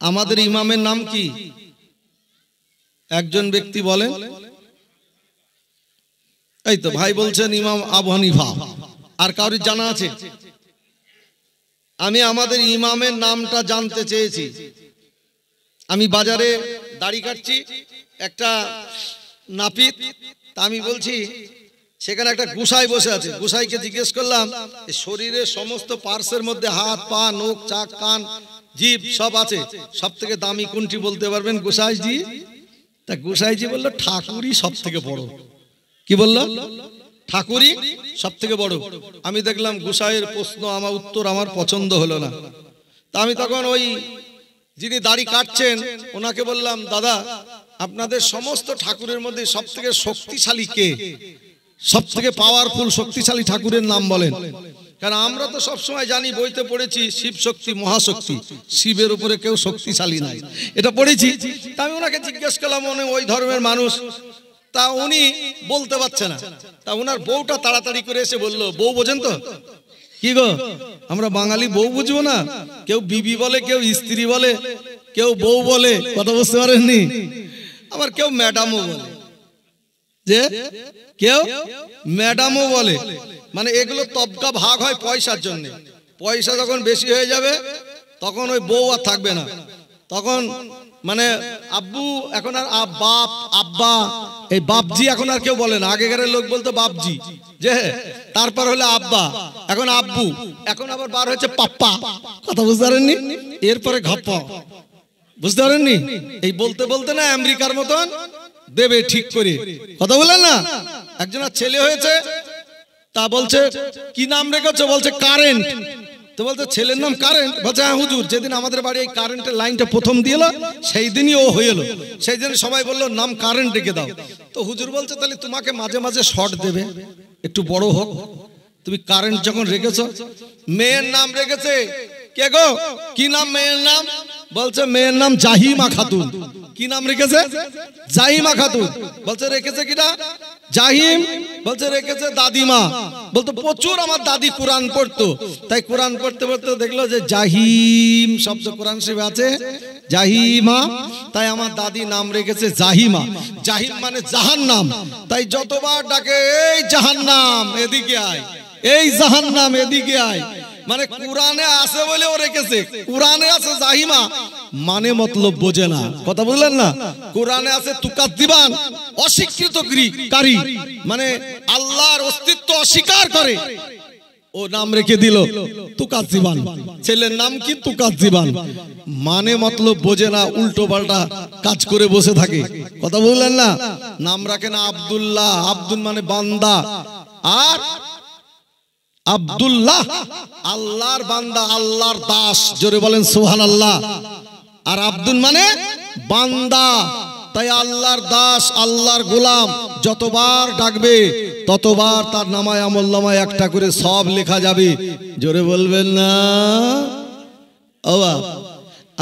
আমাদের ইমামের নাম কি? একজন ব্যক্তি বলেন। এই তো ভাই বলছেন ইমাম আবু হানিফা। আর কারোর জানা আছে? আমি আমাদের ইমামের নামটা জানতে চেয়েছি। আমি বাজারে দাড়ি কাটছি, একটা নাপিত, তা আমি বলছি সেখানে একটা গোসাই বসে আছে। গোসাইকে জিজ্ঞেস করলাম শরীরের সমস্ত পার্টসের মধ্যে হাত পা নখ চাক কান জিভ সব আছে, সব থেকে দামি কোনটি বলতে পারবেন গোসাইজি? তা গোসাইজি বললো ঠাকুরই সব থেকে বড়। কি বললো? ঠাকুরই সব থেকে বড়। আমি দেখলাম গোসাইয়ের প্রশ্ন আমার উত্তর আমার পছন্দ হলো না। তা আমি তখন ওই যিনি দাড়ি কাটছেন ওনাকে বললাম, দাদা আপনাদের সমস্ত ঠাকুরের মধ্যে সব থেকে শক্তিশালী কে? সব থেকে পাওয়ারফুল শক্তিশালী ঠাকুরের নাম বলেন। কারণ আমরা তো সবসময় জানি, বইতে পড়েছি শিব শক্তি মহাশক্তি, শিবের উপরে কেউ শক্তিশালী নাই, এটা পড়েছি। তা আমি ওনাকে জিজ্ঞেস করলাম, উনি ওই ধর্মের মানুষ, তা উনি বলতে পারছে না। তা ওনার বউটা তাড়াতাড়ি করে এসে বললো, বউ বোঝেন তো? কি গো, আমরা বাঙালি বউ বুঝবো না? কেউ বিবি বলে, কেউ স্ত্রী বলে, কেউ বউ বলে, কথা বুঝতে পারেননি? আবার কেউ ম্যাডামও বলে, যে কেউ ম্যাডামও বলে। মানে এগুলো তবকা ভাগ হয় পয়সার জন্য। পয়সা যখন বেশি হয়ে যাবে তখন ওই বউ আর থাকবে না, তখন মানে আব্বু, এখন আর বাপ আব্বা এই বাপজি এখন আর কেউ বলে না, আগেকার লোক বলতো বাপজি, যে তারপর হলো আব্বা, এখন আব্বু, এখন আবার বার হয়েছে পাপ্পা। কথা বুঝতে পারেননি? এরপরে ঘপ্পা, বুঝতে পারেননি? এই বলতে বলতে না আমেরিকার মতন দেবে ঠিক করে। কথা বলেন না? একজনের ছেলে হয়েছে, তা বলছে কি নাম রেখেছো? বলছে কারেন্ট। তো বলছে ছেলের নাম কারেন্ট? বলছে হ্যাঁ হুজুর, যেদিন আমাদের বাড়ি এই কারেন্টের লাইনটা প্রথম দিল সেই দিনই ও হয়ে এলো, সেই দিন সবাই বললো নাম কারেন্ট রেখে দাও। তো হুজুর বলছে তাহলে তোমাকে মাঝে মাঝে শর্ট দেবে, একটু বড় হোক, তুমি কারেন্ট যখন রেখেছো। মেয়ের নাম রেখেছে কে গো? কি নাম মেয়ের নাম? বলছে মেয়ের নাম জাহিমা খাতুন। কি নাম রেখেছে? জাহিমা খাতুন। বলছে রেখেছে কিনা? জাহিম। বলছে রেখেছে দাদিমা। বলতো প্রচুর আমার দাদি কোরআন পড়তো, তাই কোরআন পড়তে পড়তে দেখলো যে জাহিম শব্দ কোরআন শরীফে আছে, জাহিমা, তাই আমার দাদি নাম রেখেছে জাহিমা। জাহিম মানে জাহান্নাম, তাই যতবার ডাকে এই জাহান্নাম এদিকে আয়, এই জাহান্নাম এদিকে আয়, মানে কোরআনে আছে বলে ও রেখেছে। কোরআনে আছে জাহিমা, মানে মতলব বোঝে না। কথা বললেন না? কোরআনে আছে তুকাদ্দিবান, অস্বীকৃতকারী, মানে আল্লাহর অস্তিত্ব অস্বীকার করে, ও নাম রেখে দিল তুকাদ্দিবান। ছেলের নাম কি? তুকাদ্দিবান। মানে মতলব বোঝে না, উল্টো পাল্টা কাজ করে বসে থাকে। কথা বললেন না? নাম রাখে না আব্দুল্লাহ, আব্দুল মানে বান্দা, আর আব্দুল্লাহ আল্লাহর বান্দা, আল্লাহর দাস। জোরে বলেন সুবহানাল্লাহ। আর আব্দুল মানে বান্দা, তাই আল্লাহর দাস, আল্লাহর গোলাম। যতবার ডাকবে ততবার তার নামায় আমলনামায় একটা করে সব লেখা যাবে। জোরে বলবেন না?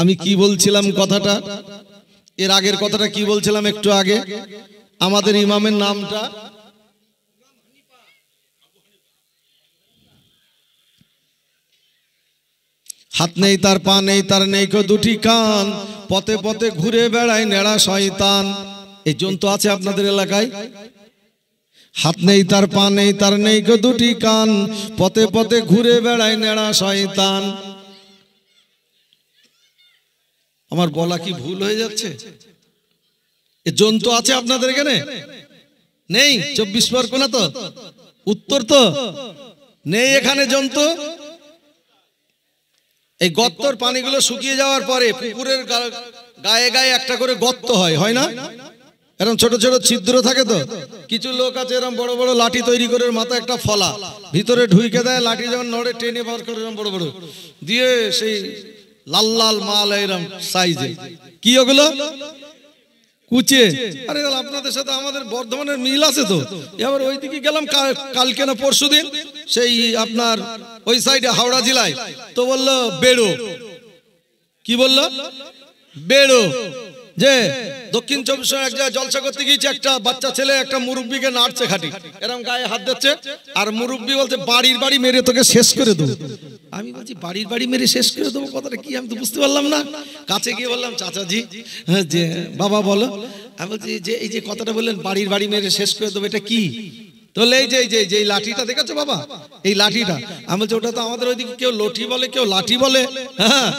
আমি কি বলছিলাম কথাটা? এর আগের কথাটা কি বলছিলাম একটু আগে? আমাদের ইমামের নামটা হাত নেই তার, পা নেই তার, নেই কো দুটি কান, পথে পথে ঘুরে বেড়ায় নেড়া শয়তান। এই জন্তু আছে আপনাদের এলাকায়? হাত নেই তার, পা নেই তার, নেই কো দুটি কান, পথে পথে ঘুরে বেড়ায় নেড়া শয়তান। আমার বলা কি ভুল হয়ে যাচ্ছে? এ জন্তু আছে আপনাদের এখানে? নেই? 24 পরগনা তো উত্তর তো নেই এখানে জন্তু। এই গর্তর পানিগুলো শুকিয়ে যাওয়ার পরে পুকুরের গায়ে গায়ে একটা করে গর্ত হয়, হয় না? এরকম ছোট ছোট ছিদ্র থাকে। তো কিছু লোক আছে এরকম বড় বড় লাঠি তৈরি করে মাথায় একটা ফলা ভিতরে ঢুইকে দেয়, লাঠি যখন নড়ে টেনে বার করে এরকম বড় বড় দিয়ে সেই লাল লাল মাল এরকম সাইজে। কি ওগুলো? কুচে। আরে আপনাদের সাথে আমাদের বর্ধমানের মিল আছে তো। এবার ওইদিকে গেলাম কালকে না পরশু দিন, সেই আপনার ওই সাইডে হাওড়া জেলায়, তো বললো বেড়ো। কি বললো? বেড়ো। যে দক্ষিণ 24 এক জায়গায় জলসা করতে গিয়েছে, একটা বাচ্চা ছেলে একটা মুরব্বীকে নাড়ছে খাটি, এরকম গায়ে হাত দিচ্ছে, আর মুরব্বী বলছে বাড়ির বাড়ি মেরে তোকে শেষ করে দেবো। আমি বলছি বাড়ির বাড়ি মেরে শেষ করে দেবো কথাটা কি? আমি তো বুঝতে পারলাম না। কাছে গিয়ে বললাম চাচাজি, যে বাবা বলো। আমি বলছি যে এই যে কথাটা বললেন বাড়ির বাড়ি মেরে শেষ করে দেবো, এটা কি? তাহলে এই যে লাঠিটা দেখেছো বাবা, এই লাঠিটা। আমি বলছি ওটা তো আমাদের ওইদিকে কেউ লঠি বলে, কেউ লাঠি বলে। হ্যাঁ,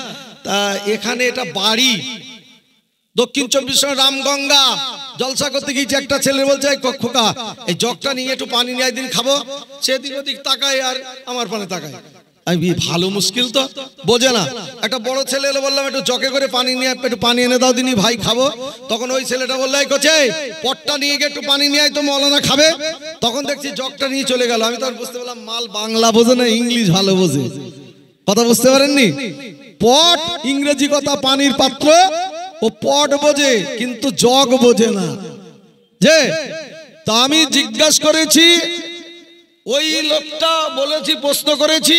তা এখানে এটা বাড়ি। দক্ষিণ 24 রামগঙ্গা জলসা করতে গিয়েছে, একটা ছেলে বলছে খোকা এই জগটা নিয়ে একটু পানি নিয়ে একদিন খাবো। সেদিক ওদিক তাকায় আর আমার পানে তাকায়। আমি ভালো মুশকিল তো, বোঝে না। একটা বড় ছেলে এলো, বললাম একটু জগে করে পানি নিয়ে একটু পানি এনে দাও দিনি ভাই খাবো। তখন ওই ছেলেটা বললো এই কোচে পটটা নিয়ে গিয়ে একটু পানি নিয়ে আয় তো মৌলানা খাবে। তখন দেখছি জগটা নিয়ে চলে গেল। আমি তখন বুঝতে পারলাম মাল বাংলা বোঝে না, ইংলিশ ভালো বোঝে। কথা বুঝতে পারেননি? পট ইংরেজি কথা, পানির পাত্র ও পট বোঝে, কিন্তু জগ বোঝে না। যে তা আমি জিজ্ঞাসা করেছি, ওই লোকটা বলেছি, প্রশ্ন করেছি,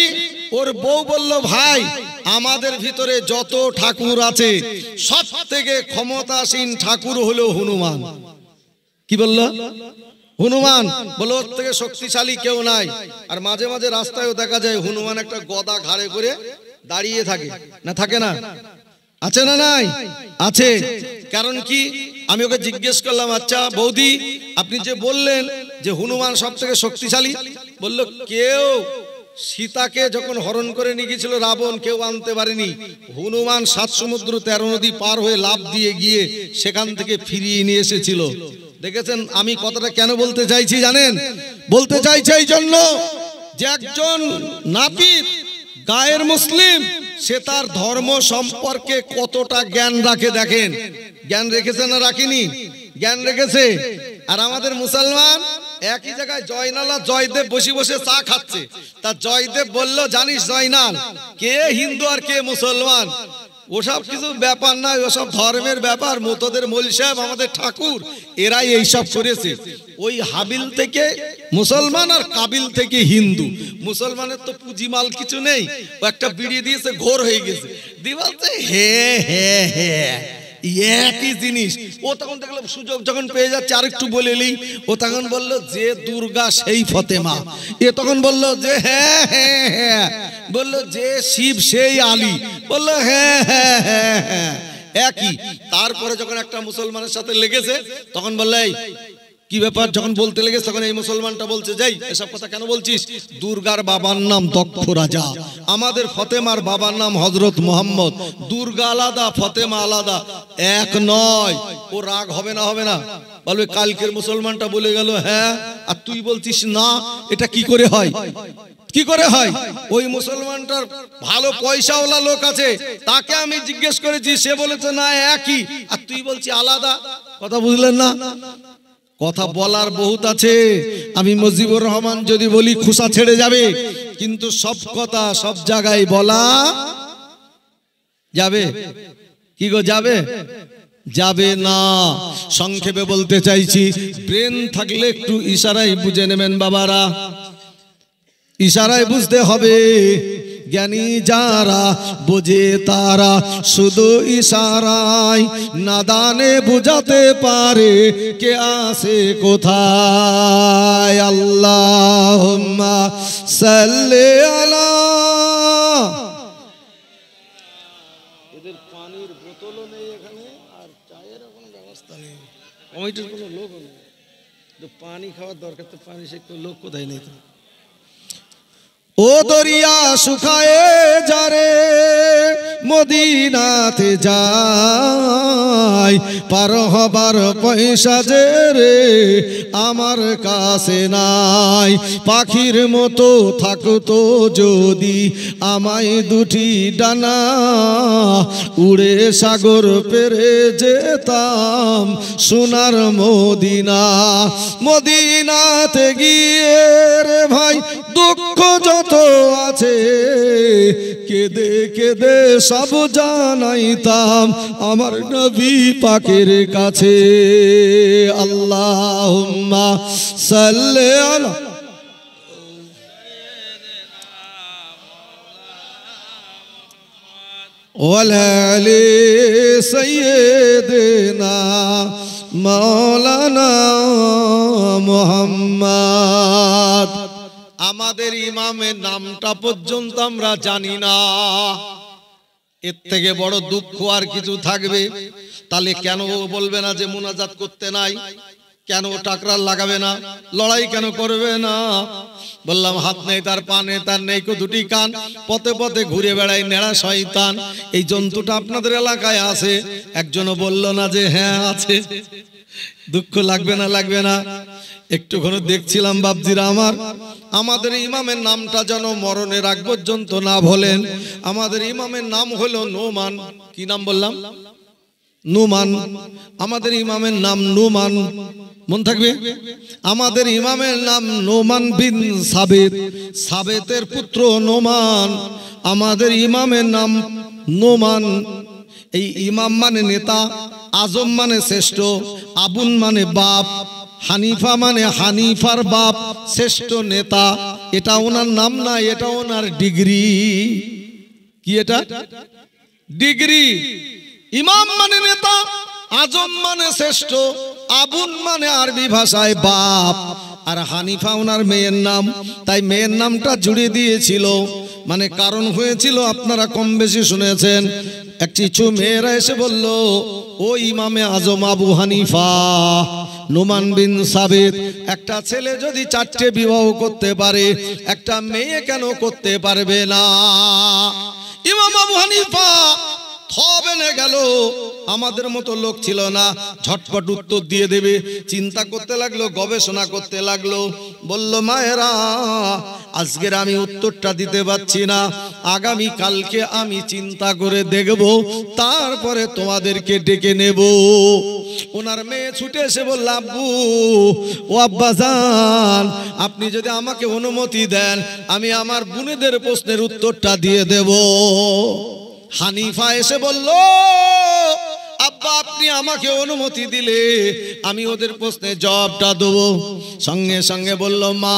ওর বউ বলল ভাই আমাদের ভিতরে যত ঠাকুর আছে সব থেকে ক্ষমতাসীন ঠাকুর হলো হনুমান। কি বললো? হনুমান। বলো ওর থেকে শক্তিশালী কেউ নাই। আর মাঝে মাঝে রাস্তায়ও দেখা যায় হনুমান একটা গদা ঘাড়ে করে দাঁড়িয়ে থাকে, না থাকে না? আছে না নাই? আছে। কারণ কি? আমি ওকে জিজ্ঞেস করলাম আচ্ছা বৌদি আপনি যে বললেন যে হনুমান সব থেকে শক্তিশালী, বললো কেউ সীতাকে যখন হরণ করে নিয়ে গিয়েছিল রাবণ, কেউ আনতে পারেনি। হনুমান 7 সমুদ্র 13 নদী পার হয়ে লাফ দিয়ে গিয়ে সেখান থেকে ফিরিয়ে নিয়ে এসেছিল। দেখেছেন আমি কথাটা কেন বলতে চাইছি জানেন? বলতে চাইছি এই জন্য যে একজন নাপিত গায়ের মুসলিম সে তার ধর্ম সম্পর্কে কতটা জ্ঞান রাখে দেখেন। জ্ঞান রেখেছে না রাখিনি? জ্ঞান রেখেছে। আর আমাদের মুসলমান একই জায়গায় জয়নাল আর জয়দেব বসে বসে চা খাচ্ছে। তা জয়দেব বলল, জানিস জয়নাল, কে হিন্দু আর কে মুসলমান? ওসব কিছু ব্যাপার না, ওসব ধর্মের ব্যাপার। তোদের মৌলভী সাহেব, আমাদের ঠাকুর, এরাই এইসব করেছে। ওই হাবিল থেকে মুসলমান আর কাবিল থেকে হিন্দু। মুসলমানের তো পুঁজিমাল কিছু নেই, ও একটা বিড়ি দিয়েছে, ঘোর হয়ে গেছে। দিবাতে হে হে হে একই জিনিস। ও তখন দেখলাম সুযোগ যখন পেয়ে যাচ্ছে আরেকটু বলে এলি, ও তখন বলল যে দুর্গা সেই ফতেমা। এ তখন বলল যে হ্যাঁ হ্যাঁ হ্যাঁ, বলল যে শিব সেই আলী, বলল হ্যাঁ হ্যাঁ হ্যাঁ হ্যাঁ একই। তারপরে যখন একটা মুসলমানের সাথে লেগেছে তখন বললে কি ব্যাপার, যখন বলতে লেগেছে তখন এই মুসলমানটা বলছে, যাই এসব কথা কেন বলছিস? দুর্গার বাবার নাম দক্ষ রাজা, আমাদের ফতেমার বাবার নাম হযরত মুহাম্মদ। দুর্গা আলাদা, ফতেমা আলাদা, এক নয়। ও রাগ হবে না? হবে না? বলবে কালকের মুসলমানটা বলে গেল হ্যাঁ, আর তুই বলছিস না। এটা কি করে হয়? কি করে হয়? ওই মুসলমানটার ভালো পয়সাওয়ালা লোক আছে, তাকে আমি জিজ্ঞেস করেছি, সে বলেছে না একই, আর তুই বলছি আলাদা। কথা বুঝলেন না? কথা বলার বহুত আছে। আমি মুজিবুর রহমান যদি বলি খুসা ছেড়ে যাবে, কিন্তু সব কথা সব জায়গায় বলা যাবে কি গো? যাবে? যাবে না। সংক্ষেপে বলতে চাইছি, ব্রেন থাকলে একটু ইশারায় বুঝে নেবেন বাবারা, ইশারায় বুঝতে হবে। জ্ঞানী যারা বোঝে তারা শুধু ইশারায়, নাদানে বুঝাতে পারে কে আসে কোথায়। আল্লাহুম্মা সাল্লি আলা। এদের পানির বোতলও নেই এখানে, আর চায়ের কোনো ব্যবস্থা নেই, কমিটির কোনো লোক নেই। পানি খাওয়ার দরকার, তো পানি সে লোক কোথায় নেই? ও দরিয়া শুকায়ে যারে মদিনাতে যায়, পার হবার পয়সা যে রে আমার কাছে নাই। পাখির মতো থাকতো যদি আমায় দুটি ডানা, উড়ে সাগর পেরে যেতাম সোনার মদিনা। মদিনাতে গিয়ে রে ভাই দুঃখ যত আছে কেঁদে কেঁদে সব জানাইতাম আমার নবী পাকের কাছে। আল্লাহুম্মা সাল্লি আলা ওয়ালা আলি সাইয়্যিদিনা মাওলানা মুহাম্মদ। আমাদের ইমামের নামটা পর্যন্ত আমরা জানি না। এর থেকে বড় দুঃখ আর কিছু থাকবে? তাহলে কেন বলবে না যে মুনাজাত করতে নাই? কেন টাকরার লাগাবে না? লড়াই কেন করবে না? বললাম হাত নেই তার, পা নেই তার, নেই কো দুটি কান, পথে পথে ঘুরে বেড়ায় নেড়া শয়তান। এই জন্তুটা আপনাদের এলাকায় আছে? একজনও বলল না যে হ্যাঁ আছে। দুঃখ লাগবে না? লাগবে না? একটুখানি দেখছিলাম বাপজিরা আমার, আমাদের ইমামের নামটা যেন মরণের আগ পর্যন্ত না ভোলেন। আমাদের ইমামের নাম হলো নোমান। কি নাম বললাম? নুমান। আমাদের ইমামের নাম নুমান, মন থাকবে? আমাদের ইমামের নাম নোমান বিন সাবেত, সাবেতের পুত্র নোমান। আমাদের ইমামের নাম নোমান। এই ইমাম মানে নেতা, আজম মানে শ্রেষ্ঠ, আবুন মানে বাপ, হানিফা মানে হানিফার বাপ, শ্রেষ্ঠ নেতা। এটা ওনার নাম না, এটা ওনার ডিগ্রি। কি এটা? ডিগ্রি। ইমাম মানে নেতা, আজম মানে শ্রেষ্ঠ, আবুন মানে আরবি ভাষায় বাপ, আর হানিফা ওনার মেয়ের নাম। তাই মেয়ের নামটা জুড়ে দিয়েছিল, মানে কারণ হয়েছিল আপনারা কম বেশি শুনেছেন। এক কিছু মেয়েরা এসে বলল, ও ইমামে আজম আবু হানিফা নোমান বিন সাবিত, একটা ছেলে যদি 4টে বিবাহ করতে পারে, একটা মেয়ে কেন করতে পারবে না? ইমাম আবু হানিফা থবেনে গেল। আমাদের মতো লোক ছিল না ঝটপট উত্তর দিয়ে দেবে, চিন্তা করতে লাগলো, গবেষণা করতে লাগলো। বলল মায়েরা, আজকের আমি উত্তরটা দিতে পারছি না, আগামী কালকে আমি চিন্তা করে দেখব, তারপরে তোমাদেরকে ডেকে নেব। ওনার মেয়ে ছুটে এসে বলল, আব্বু ও আব্বাজান, আপনি যদি আমাকে অনুমতি দেন আমি আমার বোনেদের প্রশ্নের উত্তরটা দিয়ে দেব। হানিফা এসে বলল, আব্বা আপনি আমাকে অনুমতি দিলে আমি ওদের প্রশ্নের জবাবটা দেবো। সঙ্গে সঙ্গে বলল, মা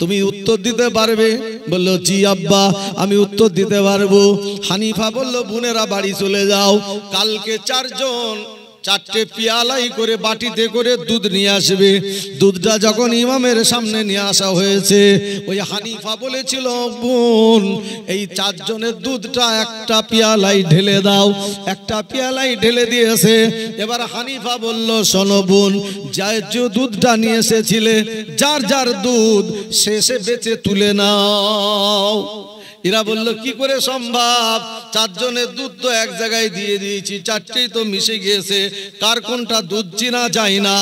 তুমি উত্তর দিতে পারবে? বলল, জি আব্বা আমি উত্তর দিতে পারবো। হানিফা বলল, বোনেরা বাড়ি চলে যাও, কালকে 4 জন 4টে পিয়ালাই করে বাটিতে করে দুধ নিয়ে আসবে। দুধটা যখন ইমামের সামনে নিয়ে আসা হয়েছে, ওই হানিফা বলেছিল, বোন এই 4 জনের দুধটা একটা পিয়ালাই ঢেলে দাও। একটা পিয়ালাই ঢেলে দিয়েছে। এবার হানিফা বলল, শোনো বোন, যে দুধটা নিয়ে এসেছিলে যার যার দুধ শেষে বেঁচে তুলে নাও। এরা বলল, কি করে সম্ভব? 4 জনের দুধ তো এক জায়গায় দিয়ে দিয়েছি, 4টেই তো মিশে গিয়েছে, কার কোনটা দুধ চিনা যায় না।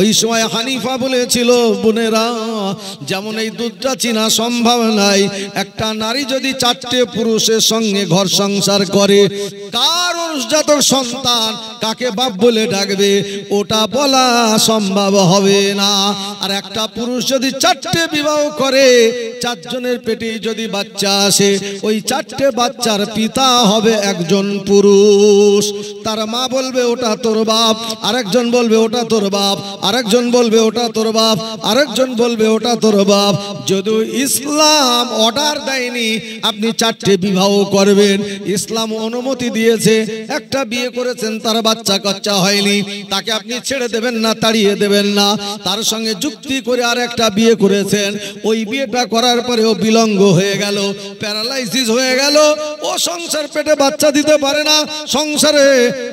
ওই সময় হানিফা বলেছিল, বোনেরা যেমন এই দুধটা চিনা সম্ভব নাই, একটা নারী যদি 4টে পুরুষের সঙ্গে ঘর সংসার করে, কার অনুজাত সন্তান কাকে বাপ বলে ডাকবে ওটা বলা সম্ভব হবে না। আর একটা পুরুষ যদি 4টে বিবাহ করে, 4 জনের পেটে যদি বাচ্চা আসে, ওই 4টে বাচ্চার পিতা হবে একজন পুরুষ। তার মা বলবে ওটা তোর বাপ, আরেকজন বলবে ওটা তোর বাপ, আরেকজন বলবে ওটা তোর বাপ, আরেকজন বলবে ওটা তোর বাপ। যদি ইসলাম অর্ডার দেয়নি আপনি 4টে বিবাহ করবেন, ইসলাম অনুমতি দিয়েছে, একটা বিয়ে করেছেন তার বাচ্চা কাচ্চা হয়নি, তাকে আপনি ছেড়ে দেবেন না, তাড়িয়ে দেবেন না। তার সঙ্গে যুক্তি করে আর একটা বিয়ে করেছেন, ওই বিয়েটা করার পরে ও বিলঙ্গ হয়ে গেল, প্যারালাইসিস হয়ে গেল, ও সংসার পেটে বাচ্চা দিতে পারে না, সংসারে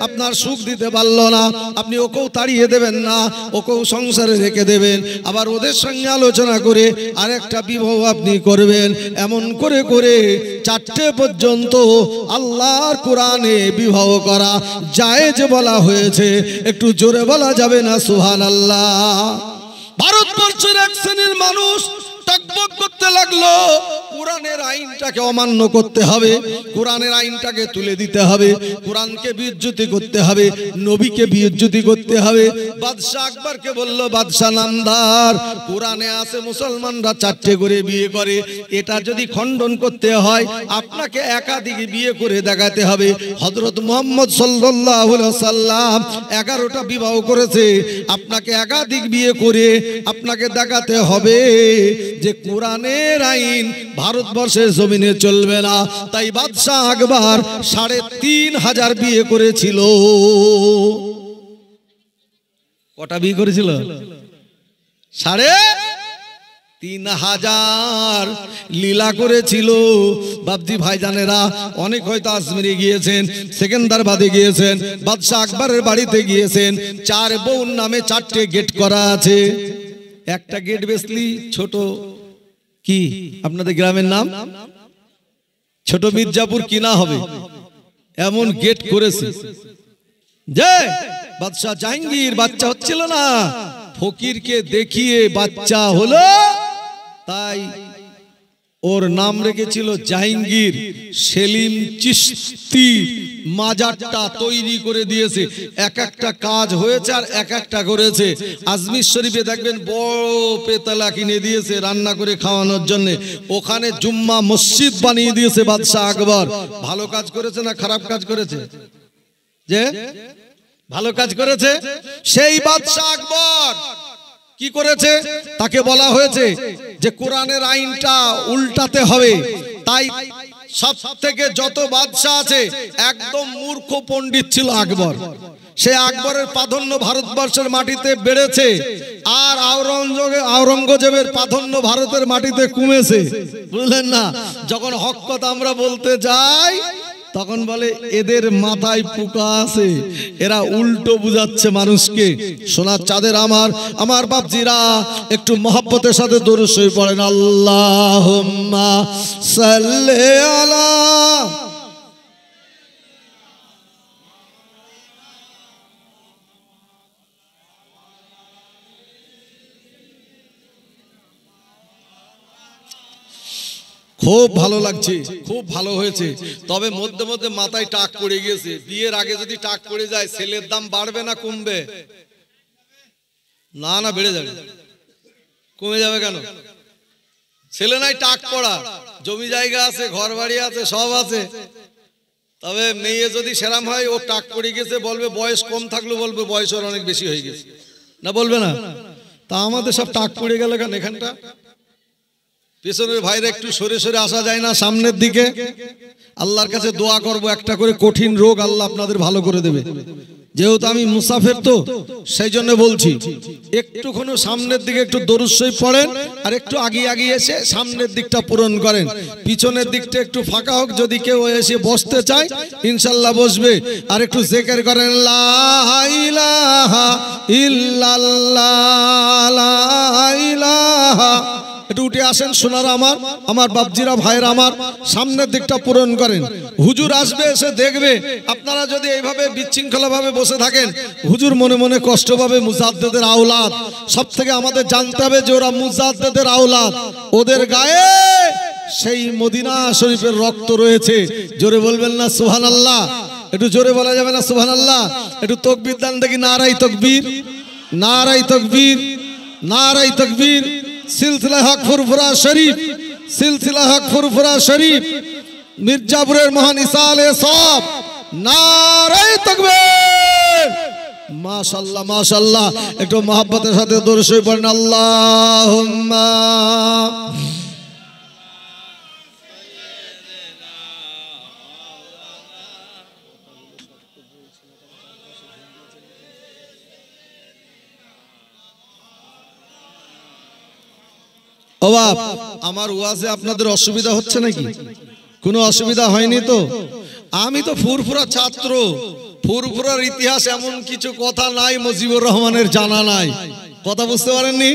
আপনার সুখ দিতে পারলো না, আপনি ওকেও তাড়িয়ে দেবেন না, ওকেও সংসারে রেখে দেবেন, আবার ওদের সঙ্গে আলোচনা করে আরেকটা বিবাহ আপনি করবেন। এমন করে করে 4টে পর্যন্ত আল্লাহর কোরআনে বিবাহ করা জায়েজ বলা হয়েছে। একটু জোরে বলা যাবে না সুবহানাল্লাহ? ভারতবর্ষের এক শ্রেণীর মানুষ টকবক করতে লাগলো, কোরআনের আইনটাকে অমান্য করতে হবে, কোরআনের আইনটাকে তুলে দিতে হবে, কোরআনকে বিইজ্জতি করতে হবে, নবীকে বিইজ্জতি করতে হবে। বাদশাহ আকবরকে বলল, বাদশাহ নামদার, কোরআনে আছে মুসলমানরা 4টে করে বিয়ে করে, এটা যদি খণ্ডন করতে হয় আপনাকে একাধিক বিয়ে করে দেখাতে হবে। হযরত মুহাম্মদ সাল্লাল্লাহু আলাইহি ওয়াসাল্লাম 11টা বিবাহ করেছে, আপনাকে একাধিক বিয়ে করে আপনাকে দেখাতে হবে যে কোরআনের আইন ভারতবর্ষের জমিনে চলবে না। তাই বাদশাহ আকবর 3,500 বিয়ে করেছিল। কটা বিয়ে করেছিল? 3,500 লীলা করেছিল। বাবজি ভাইজানেরা অনেক হয়তো আজমিরে গিয়েছেন, সেকেন্দারবাদে গিয়েছেন, বাদশাহ আকবরের বাড়িতে গিয়েছেন, 4 বউর নামে 4টে গেট করা আছে। একটা গেট বেসলি ছোট, কি আপনাদের গ্রামের নাম? ছোট মির্জাপুর কিনা হবে, এমন গেট করেছে যে বাদশাহ জাহাঙ্গীর বাচ্চা হচ্ছিল না, ফকিরকে দেখিয়ে বাচ্চা হলো, তাই ওর নাম রেখেছিল জাহাঙ্গীর। সেলিম চিশতি মাজারটা তৈরি করে দিয়েছে, এক একটা কাজ হয়েছে আর এক একটা করেছে। আজমির শরীফে দেখবেন বড় পেতলা কিনে দিয়েছে রান্না করে খাওয়ানোর জন্য, ওখানে জুম্মা মসজিদ বানিয়ে দিয়েছে বাদশাহ আকবর। ভালো কাজ করেছে না খারাপ কাজ করেছে? যে ভালো কাজ করেছে। সেই বাদশাহ আকবর কি করেছে? তাকে বলা হয়েছে যে কোরআনের আইনটা উল্টাতে হবে। তাই সব থেকে যত বাদশাহ আছে একদম মূর্খ পণ্ডিত ছিল আকবর। সে আকবরের প্রাধান্য ভারতবর্ষের মাটিতে বেড়েছে, আর আওরঙ্গজেবের প্রাধান্য ভারতের মাটিতে কমেছে, বুঝলেন না? যখন হক কথা আমরা বলতে যাই তখন বলে এদের মাথায় পোকা আছে, এরা উল্টো বুঝাচ্ছে মানুষকে। সোনার চাঁদের আমার বাপজিরা একটু মহব্বতের সাথে দরুদ শরীফ পড়েন, আল্লাহুম্মা সাল্লি আলা। খুব ভালো লাগছে, খুব ভালো হয়েছে। তবে মধ্যে মধ্যে মাথায় টাক পড়ে গিয়েছে। বিয়ের আগে যদি টাক পড়ে যায় ছেলের দাম বাড়বে না কমবে? না না, বেড়ে যাবে। কমে যাবে কেন? ছেলে নাই টাক পড়া, জমি জায়গা আছে, ঘর বাড়ি আছে, সব আছে। তবে মেয়ে যদি সেরাম হয়, ও টাক পড়ে গেছে, বলবে বয়স কম থাকলেও বলবে বয়স ওর অনেক বেশি হয়ে গেছে, না বলবে না? তা আমাদের সব টাক পড়ে গেল কেন? এখানটা পেছনের ভাইরা একটু সরে সরে আসা যায় না সামনের দিকে? আল্লাহর কাছে দোয়া করব একটা করে কঠিন রোগ আল্লাহ আপনাদের ভালো করে দেবে। যেহেতু আমি মুসাফির, তো সেই জন্য বলছি একটুখানি সামনের দিকে একটু দরুদ শরীফ পড়েন, আর একটু আগিয়ে এসে সামনের দিকটা পূরণ করেন। পিছনের দিকটা একটু ফাঁকা হোক, যদি কেউ এসে বসতে চায় ইনশাল্লাহ বসবে। আর একটু জিকির করেন, লা ইলাহা ইল্লাল্লাহ, লা ইলাহা। একটু উঠে আসেন সোনারা আমার বাপজিরা ভাইরা আমার, সামনের দিকটা পূরণ করেন। হুজুর আসবে, এসে দেখবে। আপনারা যদি এইভাবে বিশৃঙ্খলা ভাবে বসে থাকেন, হুজুর মনে মনে কষ্ট পাবে। মুজাদ্দেদের আওলাদ, সব থেকে আমাদের জানতে হবে যে ওরা মুজাদ্দেদের আওলাদ, ওদের গায়ে সেই মদিনা শরীফের রক্ত রয়েছে। জোরে বলবেন না সুবহানাল্লাহ? একটু জোরে বলা যাবে না সুবহানাল্লাহ? একটু তাকবীর দেন দেখি, নারায়ে তাকবীর, নারায়ে তাকবীর, নারায়ে তাকবীর। সিলসিলা হক ফুরফুরা শরীফ, সিলসিলা হক ফুরফুরা শরীফ, মির্জাপুরের মহান ইসালে সব, নারায়ে তাকবীর। মাশাআল্লাহ মাশাআল্লাহ। একটু মহব্বতের সাথে দরুদ শরীফ পড়েন, আল্লাহুম্মা ও বাপ, আমার ওয়াজে আপনাদের অসুবিধা হচ্ছে নাকি? কোনো অসুবিধা হয়নি তো? আমি তো ফুরফুরা ছাত্র, ফুরফুরার ইতিহাস এমন কিছু কথা নাই মুজিবুর রহমানের জানা নাই। কথা বুঝতে পারেননি?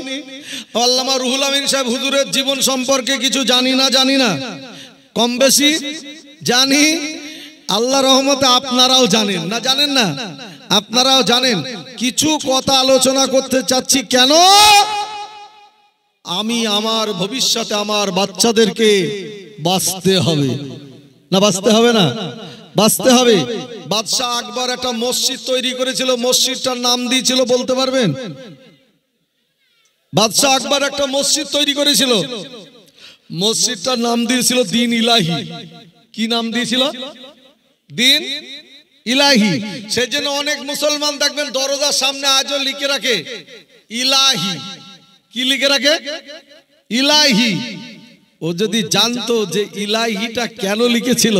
আল্লামা রুহুল আমিন সাহেব হুজুরের জীবন সম্পর্কে কিছু জানি না, কম বেশি জানি। আল্লাহ রহমতে আপনারাও জানেন না, জানেন না? আপনারাও জানেন। কিছু কথা আলোচনা করতে চাচ্ছি। কেন? আমি আমার ভবিষ্যতে আমার বাচ্চাদেরকে বাঁচতে হবে, না বাঁচতে হবে না? বাঁচতে হবে। বাদশাহ আকবর একটা মসজিদ তৈরি করেছিল, মসজিদটার নাম দিয়েছিল, বলতে পারবেন? বাদশাহ আকবর একটা মসজিদ তৈরি করেছিল, মসজিদটার নাম দিয়েছিল দিন ইলাহি। কি নাম দিয়েছিল? দিন ইলাহি। সেজন্য অনেক মুসলমান দেখবেন দরজার সামনে আজও লিখে রাখে ইলাহি। কি লিখে রাখে? ইলাহি। ও যদি জানতো যে ইলাহিটা কেন লিখেছিল,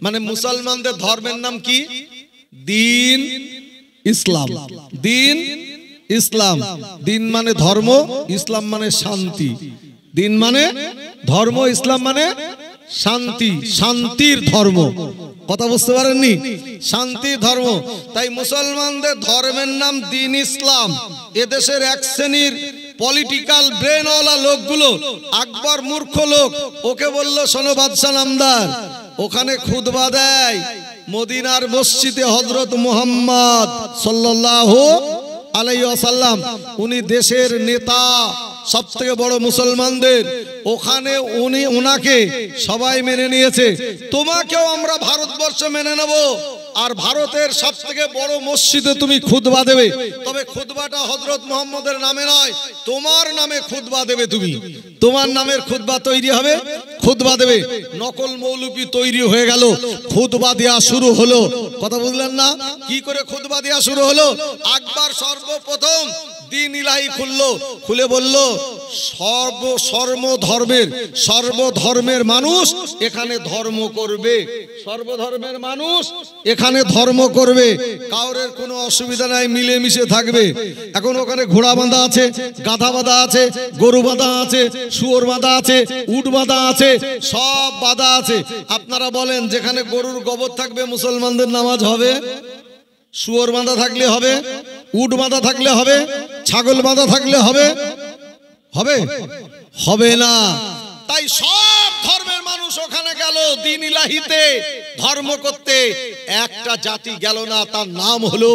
মানে মুসলমানদের ধর্মের নাম কি? দিন ইসলাম। দিন ইসলাম। দিন মানে ধর্ম, ইসলাম মানে শান্তি। দিন মানে ধর্ম, ইসলাম মানে শান্তি, শান্তির ধর্ম। কথা বুঝতে পারেননি? শান্তির ধর্ম। তাই মুসলমানদের ধর্মের নাম দিন ইসলাম। এদেশের এক শ্রেণীর পলিটিক্যাল ব্রেনওয়ালা লোকগুলো, আকবর মূর্খ লোক, ওকে বলল শোনো বাদশাহ নামদার, ওখানে খুতবা দেয় মদিনার মসজিদে হযরত মুহাম্মদ সাল্লাল্লাহু আলাইহি ওয়াসাল্লাম, উনি দেশের নেতা, সবথেকে বড় মুসলমানদের। ওখানে উনাকে সবাই মেনে নিয়েছে, তোমাকেও আমরা ভারতবর্ষে মেনে নেব। আর ভারতের সবথেকে বড় মসজিদে তুমি খুতবা দেবে, তবে খুতবাটা হযরত মুহাম্মদের নামে নয়, তোমার নামে খুতবা দেবে। তুমি তোমার নামের খুতবা তৈরি হবে, খুতবা দেবে। নকল মৌলবি তৈরি হয়ে গেল, খুতবা দেয়া শুরু হলো। কথা বুঝলেন না? কি করে খুতবা দেয়া শুরু হলো? আকবর সর্বপ্রথম দিন ইলাহি খুললো, খুলে বলল সর্বধর্মের মানুষ এখানে ধর্ম করবে, সর্বধর্মের মানুষ এখানে ধর্ম করবে, কাউরের কোনো অসুবিধা নাই, মিলেমিশে থাকবে। এখন ওখানে ঘোড়া বাঁধা আছে, গাধা বাঁধা আছে, গরু বাঁধা আছে, শুয়োর বাঁধা আছে, উট বাঁধা আছে, সব বাঁধা আছে। আপনারা বলেন, যেখানে গরুর গোবর থাকবে মুসলমানদের নামাজ হবে? শুয়োর বাঁধা থাকলে হবে? উট বাঁধা থাকলে হবে? ছাগল বাঁধা থাকলে হবে? হবে? হবে না। তাই সব ধর্মের মানুষ ওখানে গেল দিন ইলাহিতে ধর্ম করতে। একটা জাতি গেল না, তার নাম হলো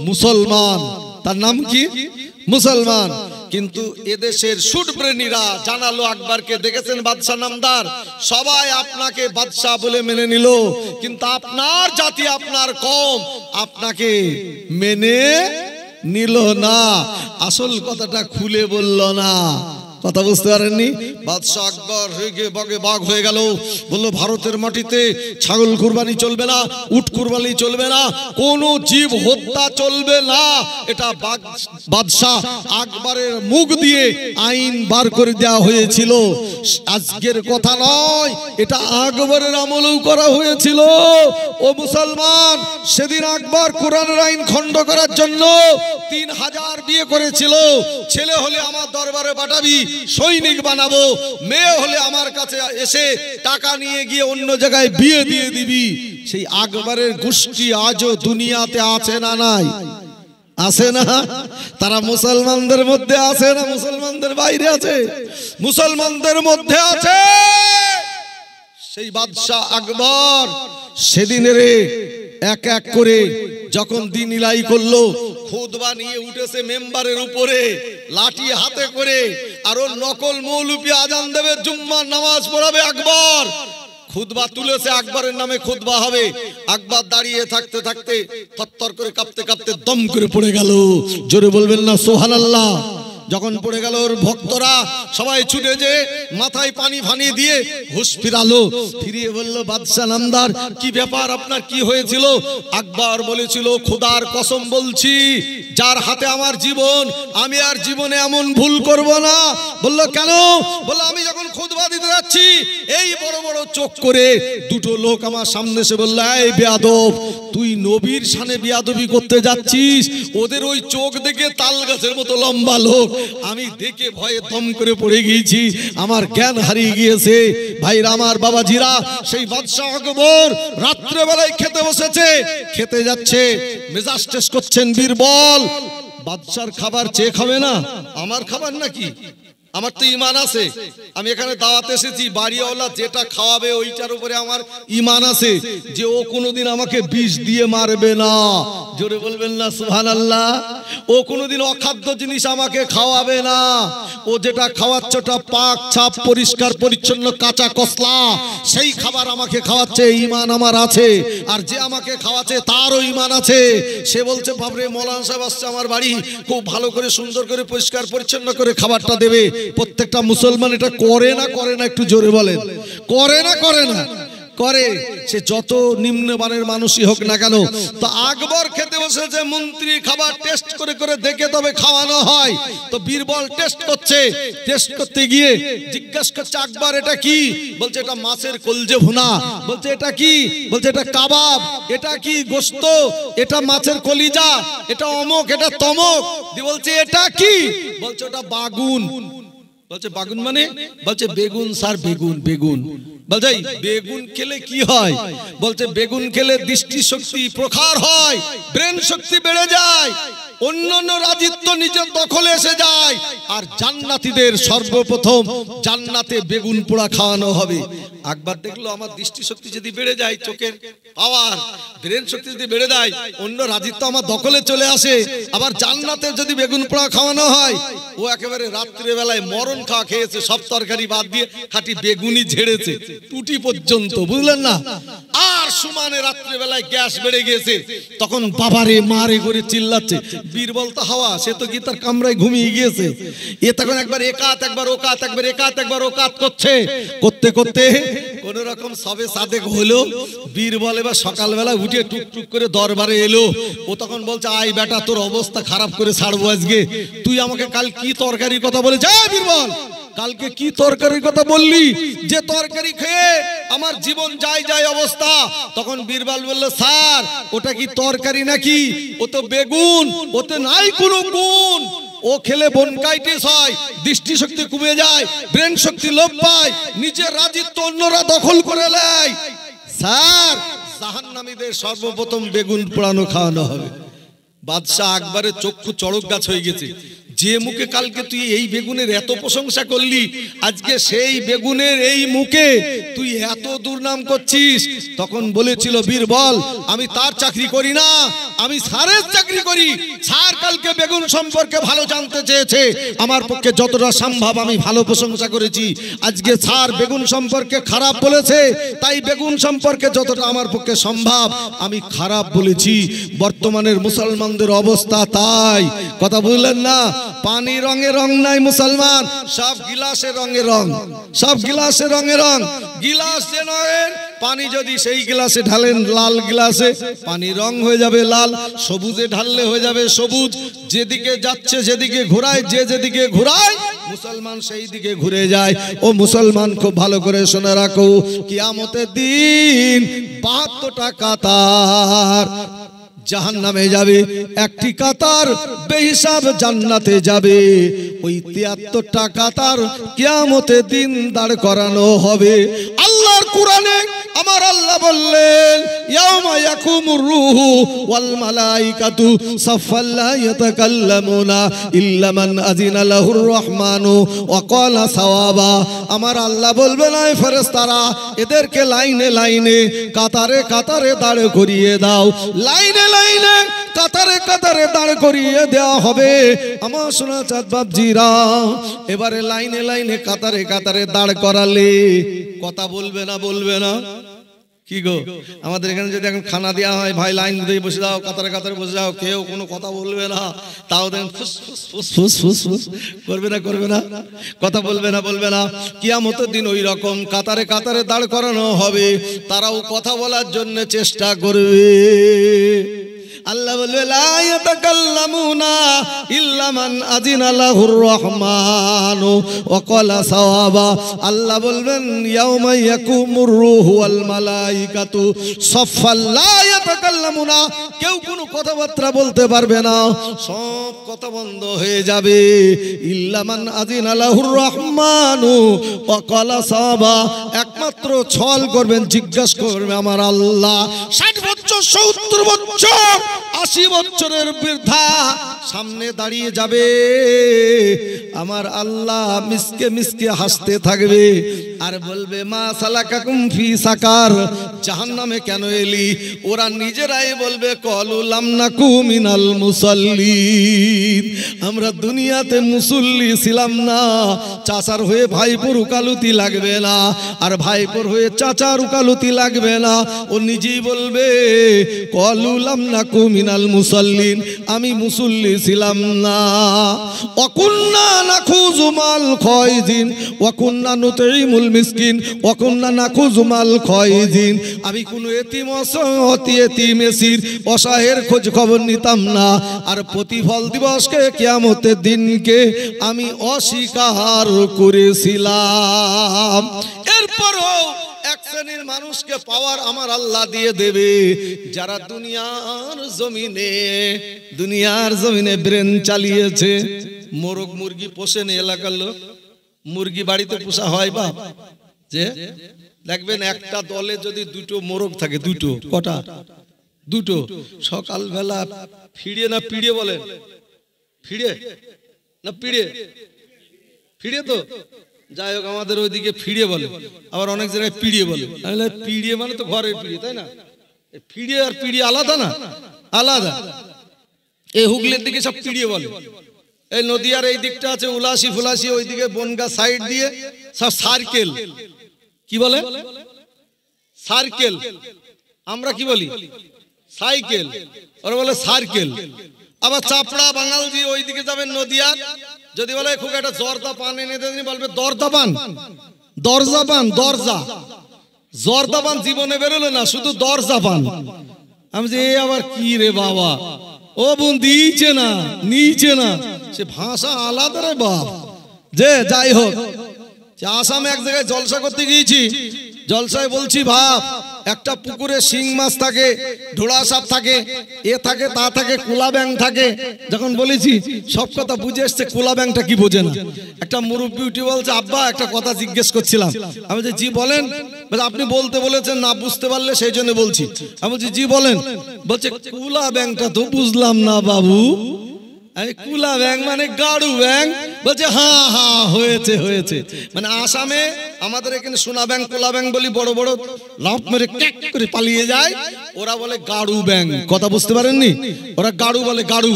মুসলমান। তার নাম কি? মুসলমান। কিন্তু এদেশের সুটব্রেনীরা জানালো আকবরকে, দেখেছেন বাদশাহ নামদার, সবাই আপনাকে বাদশাহ বলে মেনে নিল, কিন্তু আপনার জাতি আপনার কম আপনাকে মেনে নিল না। আসল কথাটা খুলে বলল না। কথা বুঝতে পারেননি? বাদশাহ আকবর রেগে বগে বাঘ হয়ে গেল, বলল ভারতের মাটিতে ছাগল কুরবানি চলবে না, উট কুরবানি চলবে না, কোন জীব হত্যা চলবে না। এটা বাদশাহ আকবরের মুখ দিয়ে আইন বার করে দেওয়া হয়েছিল। আজকের কথা নয়, এটা আকবরের আমলেও করা হয়েছিল। ও মুসলমান, সেদিন আকবর কোরআনের আইন খণ্ড করার জন্য 3000 বিয়ে করেছিল। ছেলে হলে আমার দরবারে পাঠাবি, সৈনিক বানাবো, মেয়ে হলে আমার কাছে এসে টাকা নিয়ে গিয়ে অন্য জায়গায় বিয়ে দিয়ে দিবি। সেই আকবরের গোষ্ঠী আজও দুনিয়াতে আছে না নাই? আছে না? তারা মুসলমানদের মধ্যে আছে না মুসলমানদের বাইরে আছে? মুসলমানদের মধ্যে আছে। সেই বাদশাহ আকবর সেদিনের এক এক করে যখন দিন ইলাই করলো, খুতবা নিয়ে উঠেছে মেম্বারের উপরে লাঠি হাতে করে, আর ওর নকল মৌলবি আজান দেবে, জুম্মার নামাজ পড়াবে আকবর। খুতবা তুলেছে, আকবরের নামে খুতবা হবে। আকবর দাঁড়িয়ে থাকতে থাকতে থরথর করে কাঁপতে কাঁপতে দম করে পড়ে গেল। জোরে বলবেন না সুবহানাল্লাহ? যখন পড়ে গেল, ওর ভক্তরা সবাই ছুটে যে মাথায় পানি ফানি দিয়ে হুঁশ ফিরালো। ফিরিয়ে বলল, বাদশাহ নামদার কি ব্যাপার, আপনার কি হয়েছিল? আকবর বলেছিল, খোদার কসম বলছি, যার হাতে আমার জীবন, আমি আর জীবনে এমন ভুল করব না। বলল কেন? বলল আমি যখন খুতবা দিতে যাচ্ছি, এই বড় বড় চোখ করে দুটো লোক আমার সামনে এসে বলল, এই বেয়াদব, তুই নবীর শানে বেয়াদবি করতে যাচ্ছিস। ওদের ওই চোখ দেখে তাল গাছের মতো লম্বা লোক, আমি দেখে ভয়ে দম করে পড়ে গিয়েছি, আমার জ্ঞান হারিয়ে গিয়েছে। ভাইরা আমার, বাবাজিরা, সেই বাদশাহ আকবর রাত্রে বেলায় খেতে বসেছে, খেতে যাচ্ছে, মেজাজ টেস্ট করছেন বীরবল। বাদশার খাবার চেয়ে খাবে না? আমার খাবার নাকি? আমার তো ঈমান আছে। আমি এখানে দাওয়াতে এসেছি, বাড়িওয়ালা যেটা খাওয়াবে ওইটার উপরে আমার ঈমান আছে যে ও কোনোদিন আমাকে বিষ দিয়ে মারবে না। জোরে বলবেন না সুবহানাল্লাহ? ও কোনোদিন অখাদ্য জিনিস আমাকে খাওয়াবে না। ও যেটা খাওয়াচ্ছে ওটা পাক ছাপ পরিষ্কার পরিচ্ছন্ন কাঁচা কসলা, সেই খাবার আমাকে খাওয়াচ্ছে, ঈমান আমার আছে। আর যে আমাকে খাওয়াচ্ছে তারও ঈমান আছে। সে বলছে, বাবরে মৌলানা সাহেব আসছে আমার বাড়ি, খুব ভালো করে সুন্দর করে পরিষ্কার পরিচ্ছন্ন করে খাবারটা দেবে। প্রত্যেকটা মুসলমান এটা করে না? করে না? একটু জোরে বলেন। করে না? করে না? করে। সে যত নিম্নমানের মানুষই হোক না কেন। তো আকবর খেতে বসেছে, মন্ত্রী খাবার টেস্ট করে করে দেখে তবে খাওয়ানো হয়। তো বীরবল টেস্ট করছে, টেস্ট করতে গিয়ে জিজ্ঞাসা করছে, আকবর এটা কি? বলছে এটা মাছের কলজে ভুনা। বলছে এটা কি? বলছে এটা কাবাব। এটা কি? গোশত। এটা মাছের কলিজা। এটা অমক, এটা তমক। বলছে এটা কি? বলছে ওটা বাগুন। বলছে বাগুন মানে? বলছে বেগুন স্যার, বেগুন। বেগুন। বলছে বেগুন খেলে কি হয়? বলছে বেগুন খেলে দৃষ্টি শক্তি প্রখর হয়, ব্রেন শক্তি বেড়ে যায়, অন্যান্য রাজিত্ব নিজের দখলে এসে যায়, আর জান্নাতীদের সর্বপ্রথম জান্নাতে বেগুন পোড়া খাওয়ানো হবে। আকবর দেখলো আমার দৃষ্টি শক্তি যদি বেড়ে যায়, চোখের পাওয়ার, ব্রেন শক্তি যদি বেড়ে যায়, অন্য রাজিত্ব আমার দখলে চলে আসে, আবার জান্নাতে যদি বেগুন পোড়া খাওয়ানো হয়, ও একেবারে রাত্রে বেলায় মরণ খাওয়া খেয়েছে, সব তরকারি বাদ দিয়ে খাঁটি বেগুনি ঝেড়েছে টুটি পর্যন্ত, বুঝলেন না? আর সমানে রাত্রে বেলায় গ্যাস বেড়ে গেছে, তখন বাবারে মারে করে চিল্লাচ্ছে। বীরবল তো হাওয়া, সে তো গীতার কামরায় ঘুমিয়ে গিয়েছে। এ তখন একবার একাত, একবার ওকাত, একবার একাত, একবার ওকাত করছে। করতে করতে কোন রকম সবে সাদেক হলো। বীরবল এবার সকালবেলা উঠে টুকটুক করে দরবারে এলো। ও তখন বলছে, আই বেটা, তোর অবস্থা খারাপ করে ছাড়বো আজকে। তুই আমাকে কাল কি তরকারির কথা বলে? যা বীরবল, কালকে কি তরকারির কথা বললি, যে তরকারি খেয়ে আমার জীবন যায় যায় অবস্থা? তখন বীরবল বলল, স্যার ওটা কি তরকারি নাকি? ও তো বেগুন, ওতে নাই কোনো গুণ। ও খেলে বনকাইটিস হয়, দৃষ্টিশক্তি কমে যায়, ব্রেন শক্তি লোপ পায়, নিজের রাজিত্ব অন্যরা দখল করে নেয়। স্যার জাহান্নামীদের সর্বপ্রথম বেগুন পোড়ানো খাওয়ানো হবে। বাদশাহ আকবরের চক্ষু চড়ক গাছ হয়ে গেছে। যে মুখে কালকে তুই এই বেগুনের এত প্রশংসা করলি, আজকে সেই বেগুনের এই মুখে তুই এত দুর্নাম করছিস। তখন বলেছিল বীরবল, আমি তার চাকরি করি না, আমি স্যারের চাকরি করি। স্যার কালকে বেগুন সম্পর্কে ভালো জানতে চেয়েছে, আমার পক্ষে যতটা সম্ভব আমি ভালো প্রশংসা করেছি। আজকে স্যার বেগুন সম্পর্কে খারাপ বলেছে, তাই বেগুন সম্পর্কে যতটা আমার পক্ষে সম্ভব আমি খারাপ বলেছি। বর্তমানের মুসলমানদের অবস্থা তাই, কথা বললেন না? পানি রঙে রং নাই মুসলমান, সব গিলাসে রঙে রং, সব গিলাসে রঙে রং। গিলাস যে নয়, পানি যদি সেই গিলাসে ঢালেন লাল গিলাসে, পানি রং হয়ে যাবে লাল। সবুজে ঢাললে হয়ে যাবে সবুজ। যেদিকে যাচ্ছে যেদিকে ঘোরায়, যে যেদিকে ঘোরায় মুসলমান সেই দিকে ঘুরে যায়। ও মুসলমান, খুব ভালো করে শুনে রাখো, কিয়ামতের দিন 72টা কাতার জাহান্নামে যাবে, একটি কাতার বেহিসাব জান্নাতে যাবে। ওই 73টা কাতার কিয়ামতের দিন দাঁড় করানো হবে। আল্লাহর কোরআনে আমার আল্লাহ বললেন, ইয়াউমা ইয়াকুমুর রূহু ওয়াল মালাইকাতু সাফফান লা ইয়াতাকাল্লামুনা ইল্লা মান আযিনা লাহুর রহমানু ওয়া ক্বালা সাওয়াবা। আমার আল্লাহ বলবেন, এই ফেরেশতারা, এদেরকে লাইনে লাইনে কাতারে কাতারে দাঁড় করিয়ে দাও। লাইনে লাইনে কাতারে কাতারে দাঁড় করিয়ে দেওয়া হবে। আমার সোনা চাঁদ বাপজিরা, এবারে লাইনে লাইনে কাতারে কাতারে দাঁড় করালে কথা বলবে না? বলবে না? কি গো, আমাদের এখানে যদি এখন খানা দেওয়া হয়, ভাই লাইন দিয়ে বসে যাও, কাতারে কাতারে বসে যাও, কেউ কোনো কথা বলবে না। তাও দেখেন ফুস ফুস ফুস ফুস ফুস ফুস করবে না? করবে না? কথা বলবে না? বলবে না? কিয়ামতের দিন ওই রকম কাতারে কাতারে দাঁড় করানো হবে, তারাও কথা বলার জন্য চেষ্টা করবে। আল্লাহ বলবে, লা ইয়াতাকাল্লামুনা ইল্লা মান আযিনা লাহুর রহমানু ওয়া ক্বালা সাওয়াবা। আল্লাহ বলবেন, ইয়াউমা ইয়াকুমুর রূহু ওয়াল মালাইকাতু সাফফান লা ইয়াতাকাল্লামুনা, কেউ কোনো কথাবার্তা বলতে পারবে না, সব কথা বন্ধ হয়ে যাবে। ইল্লা মান আযিনা লাহুর রহমানু ওয়া ক্বালা সাওয়াবা, একমাত্র ছল করবেন, জিজ্ঞাসা করবে আমার আল্লাহ। 60 বছর, 70 বছর, 80 বছরের বৃদ্ধা সামনে দাঁড়িয়ে যাবে, আমার আল্লাহ মিসকে মিসকে হাসতে থাকবে আর বলবে, মা সালাকাকুম ফি সাকার, জাহান্নামে কেন এলি? ওরা নিজেরাই বলবে, ক্বালু লাম নাকু মিনাল মুসাল্লিন, আমরা দুনিয়াতে মুসল্লি ছিলাম না। চাচার হয়ে ভাইপোর উকালতি লাগবে না, আর ভাইপোর হয়ে চাচার উকালতি লাগবে না। ও নিজেই বলবে, ক্বালু লাম নাকু মিনাল মুসাল্লিন, আমি মুসল্লি ছিলাম না। ওয়া কুন্না নাখুযু মাল খায়জিন ওয়া কুন্না নুতঈমুল মিসকিন ওয়া কুন্না নাখুযু মাল খায়জিন, আমি কোন এতিম এতিম এসির অসহায়ের খোঁজ খবর নিতাম না, আর প্রতিফল দিবসকে কিয়ামতের দিনকে আমি অস্বীকার করেছিলাম। এরপরও এক শ্রেণীর মানুষকে পাওয়ার আমার আল্লাহ দিয়ে দেবে, যারা দুনিয়ার জমিনে ব্রেন চালিয়েছে। মোরগ মুরগি পোষেন এলাকার লোক, মুরগি বাড়িতে পোষা হয় বাপ, যে দেখবেন একটা দলে যদি 2টো মোরগ থাকে, 2টো, কটা? 2টো। সকালবেলা ফিড়ে না পিড়ে বলেন? ফিড়ে না পিড়ে? ফিড়ে তো, যাই হোক, আমাদের ওইদিকে ফিড়ে বলে, আবার অনেক জায়গায় পিড়িয়ে বলে। পিড়িয়ে মানে তো ঘরের পিড়িয়ে, তাই না? ফিড়ে আর পিড়িয়ে আলাদা না? আলাদা। এই হুগলির দিকে সব পিড়িয়ে বলে। এই নদিয়ার এই দিকটা আছে উলাসি ফুলাসি, ওইদিকে বনগা সাইড দিয়ে সব সার্কেল। কি বলে? সার্কেল। আমরা কি বলি? সাইকেল। ওরা বলে সার্কেল। আবার চাপড়া বাঙাল দিয়ে ওইদিকে যাবেন নদিয়ার, যদি বলে খুব একটা জর্দা পান এনে দেন, বলবে দরদা পান। দরজা পান, দরজা। জর্দা পান জীবনে বেরোলো না, শুধু দরজা পান। আমি যে আবার কি রে বাবা, ও বোন দিয়েছে না, নিচে না, সে ভাষা আলাদা রে বাপ। যে যাই হোক, আসামে এক জায়গায় জলসা করতে গিয়েছি, জলসায় বলছি, ভাব একটা পুকুরে শিং মাছ থাকে, ঢোড়া সাপ থাকে, এ থাকে তা থাকে, কুলা ব্যাং থাকে। যখন বলেছি সব কথা বুঝে এসছে, কুলা ব্যাংটা কি বোঝে না। একটা মুরব্বি উঠে বলছে, আব্বা একটা কথা জিজ্ঞেস করছিলাম। আমি বলছি, জি বলেন। আপনি বলতে বলেছেন, না বুঝতে পারলে সেই জন্য বলছি। আমি বলছি, জি বলেন। বলছে, কুলা ব্যাংটা তো বুঝলাম না বাবু। আমি কুলা ব্যাং মানে গাড়ু ব্যাং, বলছে হ্যাঁ হ্যাঁ হয়েছে হয়েছে। মানে আসামে আমাদের এখানে সোনা ব্যাং কোলা ব্যাং বলি, বড় বড় লাফ মেরে ক্যাক করে পালিয়ে যায়, ওরা বলে গাড়ু ব্যাং। কথা বুঝতে পারেননি? ওরা গাড়ু বলে, গাড়ু।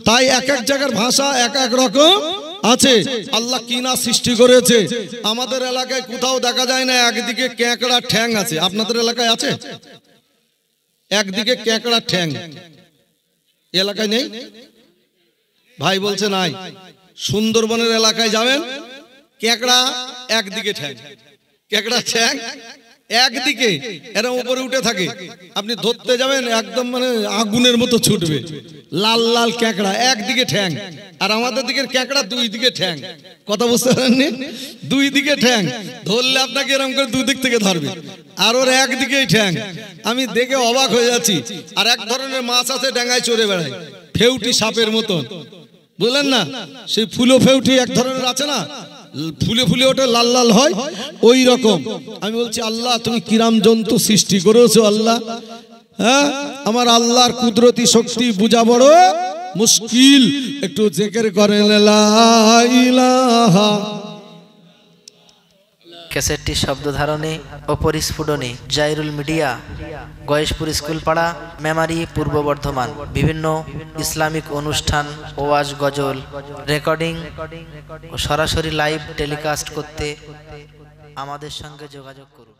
তাই এক এক জায়গার ভাষা এক এক রকম আছে। আল্লাহ কি না সৃষ্টি করেছে। আমাদের এলাকায় কোথাও দেখা যায় না একদিকে ক্যাকড়া ঠ্যাং আছে। আপনাদের এলাকায় আছে? একদিকে ক্যাকড়া ঠ্যাং এলাকায় নেই? ভাই বলছে নাই। সুন্দরবনের এলাকায় যাবেন, ক্যাকড়া একদিকে ঠ্যাং, ক্যাকড়া ঠ্যাং একদিকে, এরা উপরে উঠে থাকে। আপনি ধরতে যাবেন একদম মানে আগুনের মতো ছুটবে। লাল লাল ক্যাকড়া একদিকে ঠ্যাং, আর আমাদের দিকের ক্যাকড়া দুই দিকে ঠ্যাং। কথা বুঝতে পারেননি? দুই দিকে ঠ্যাং, ধরলে আপনাকে এরকম করে দুই দিক থেকে ধরবে, আর ওর একদিকেই ঠ্যাং। আমি দেখে অবাক হয়ে যাচ্ছি। আর এক ধরনের মাছ আছে ডাঙায় চড়ে বেড়ায়, ফেউটি সাপের মতন, বুঝলেন না? সেই ফুলো ফেউটি এক ধরনের আছে না, ফুলে ফুলে ওটা লাল লাল হয়, ওই রকম। আমি বলছি আল্লাহ তুমি কিরাম জন্তু সৃষ্টি করেছো আল্লাহ। হ্যাঁ, আমার আল্লাহর কুদরতি শক্তি বুঝা বড় মুশকিল। একটু জিকির করেন লা ইলাহা। ক্যাসেটটির শব্দ ধারণে ও পরিস্ফুটনে জাইরুল মিডিয়া, গয়েশপুর স্কুলপাড়া, মেমারি, পূর্ব বর্ধমান। বিভিন্ন ইসলামিক অনুষ্ঠান, ওয়াজ, গজল রেকর্ডিং ও সরাসরি লাইভ টেলিকাস্ট করতে আমাদের সঙ্গে যোগাযোগ করুন।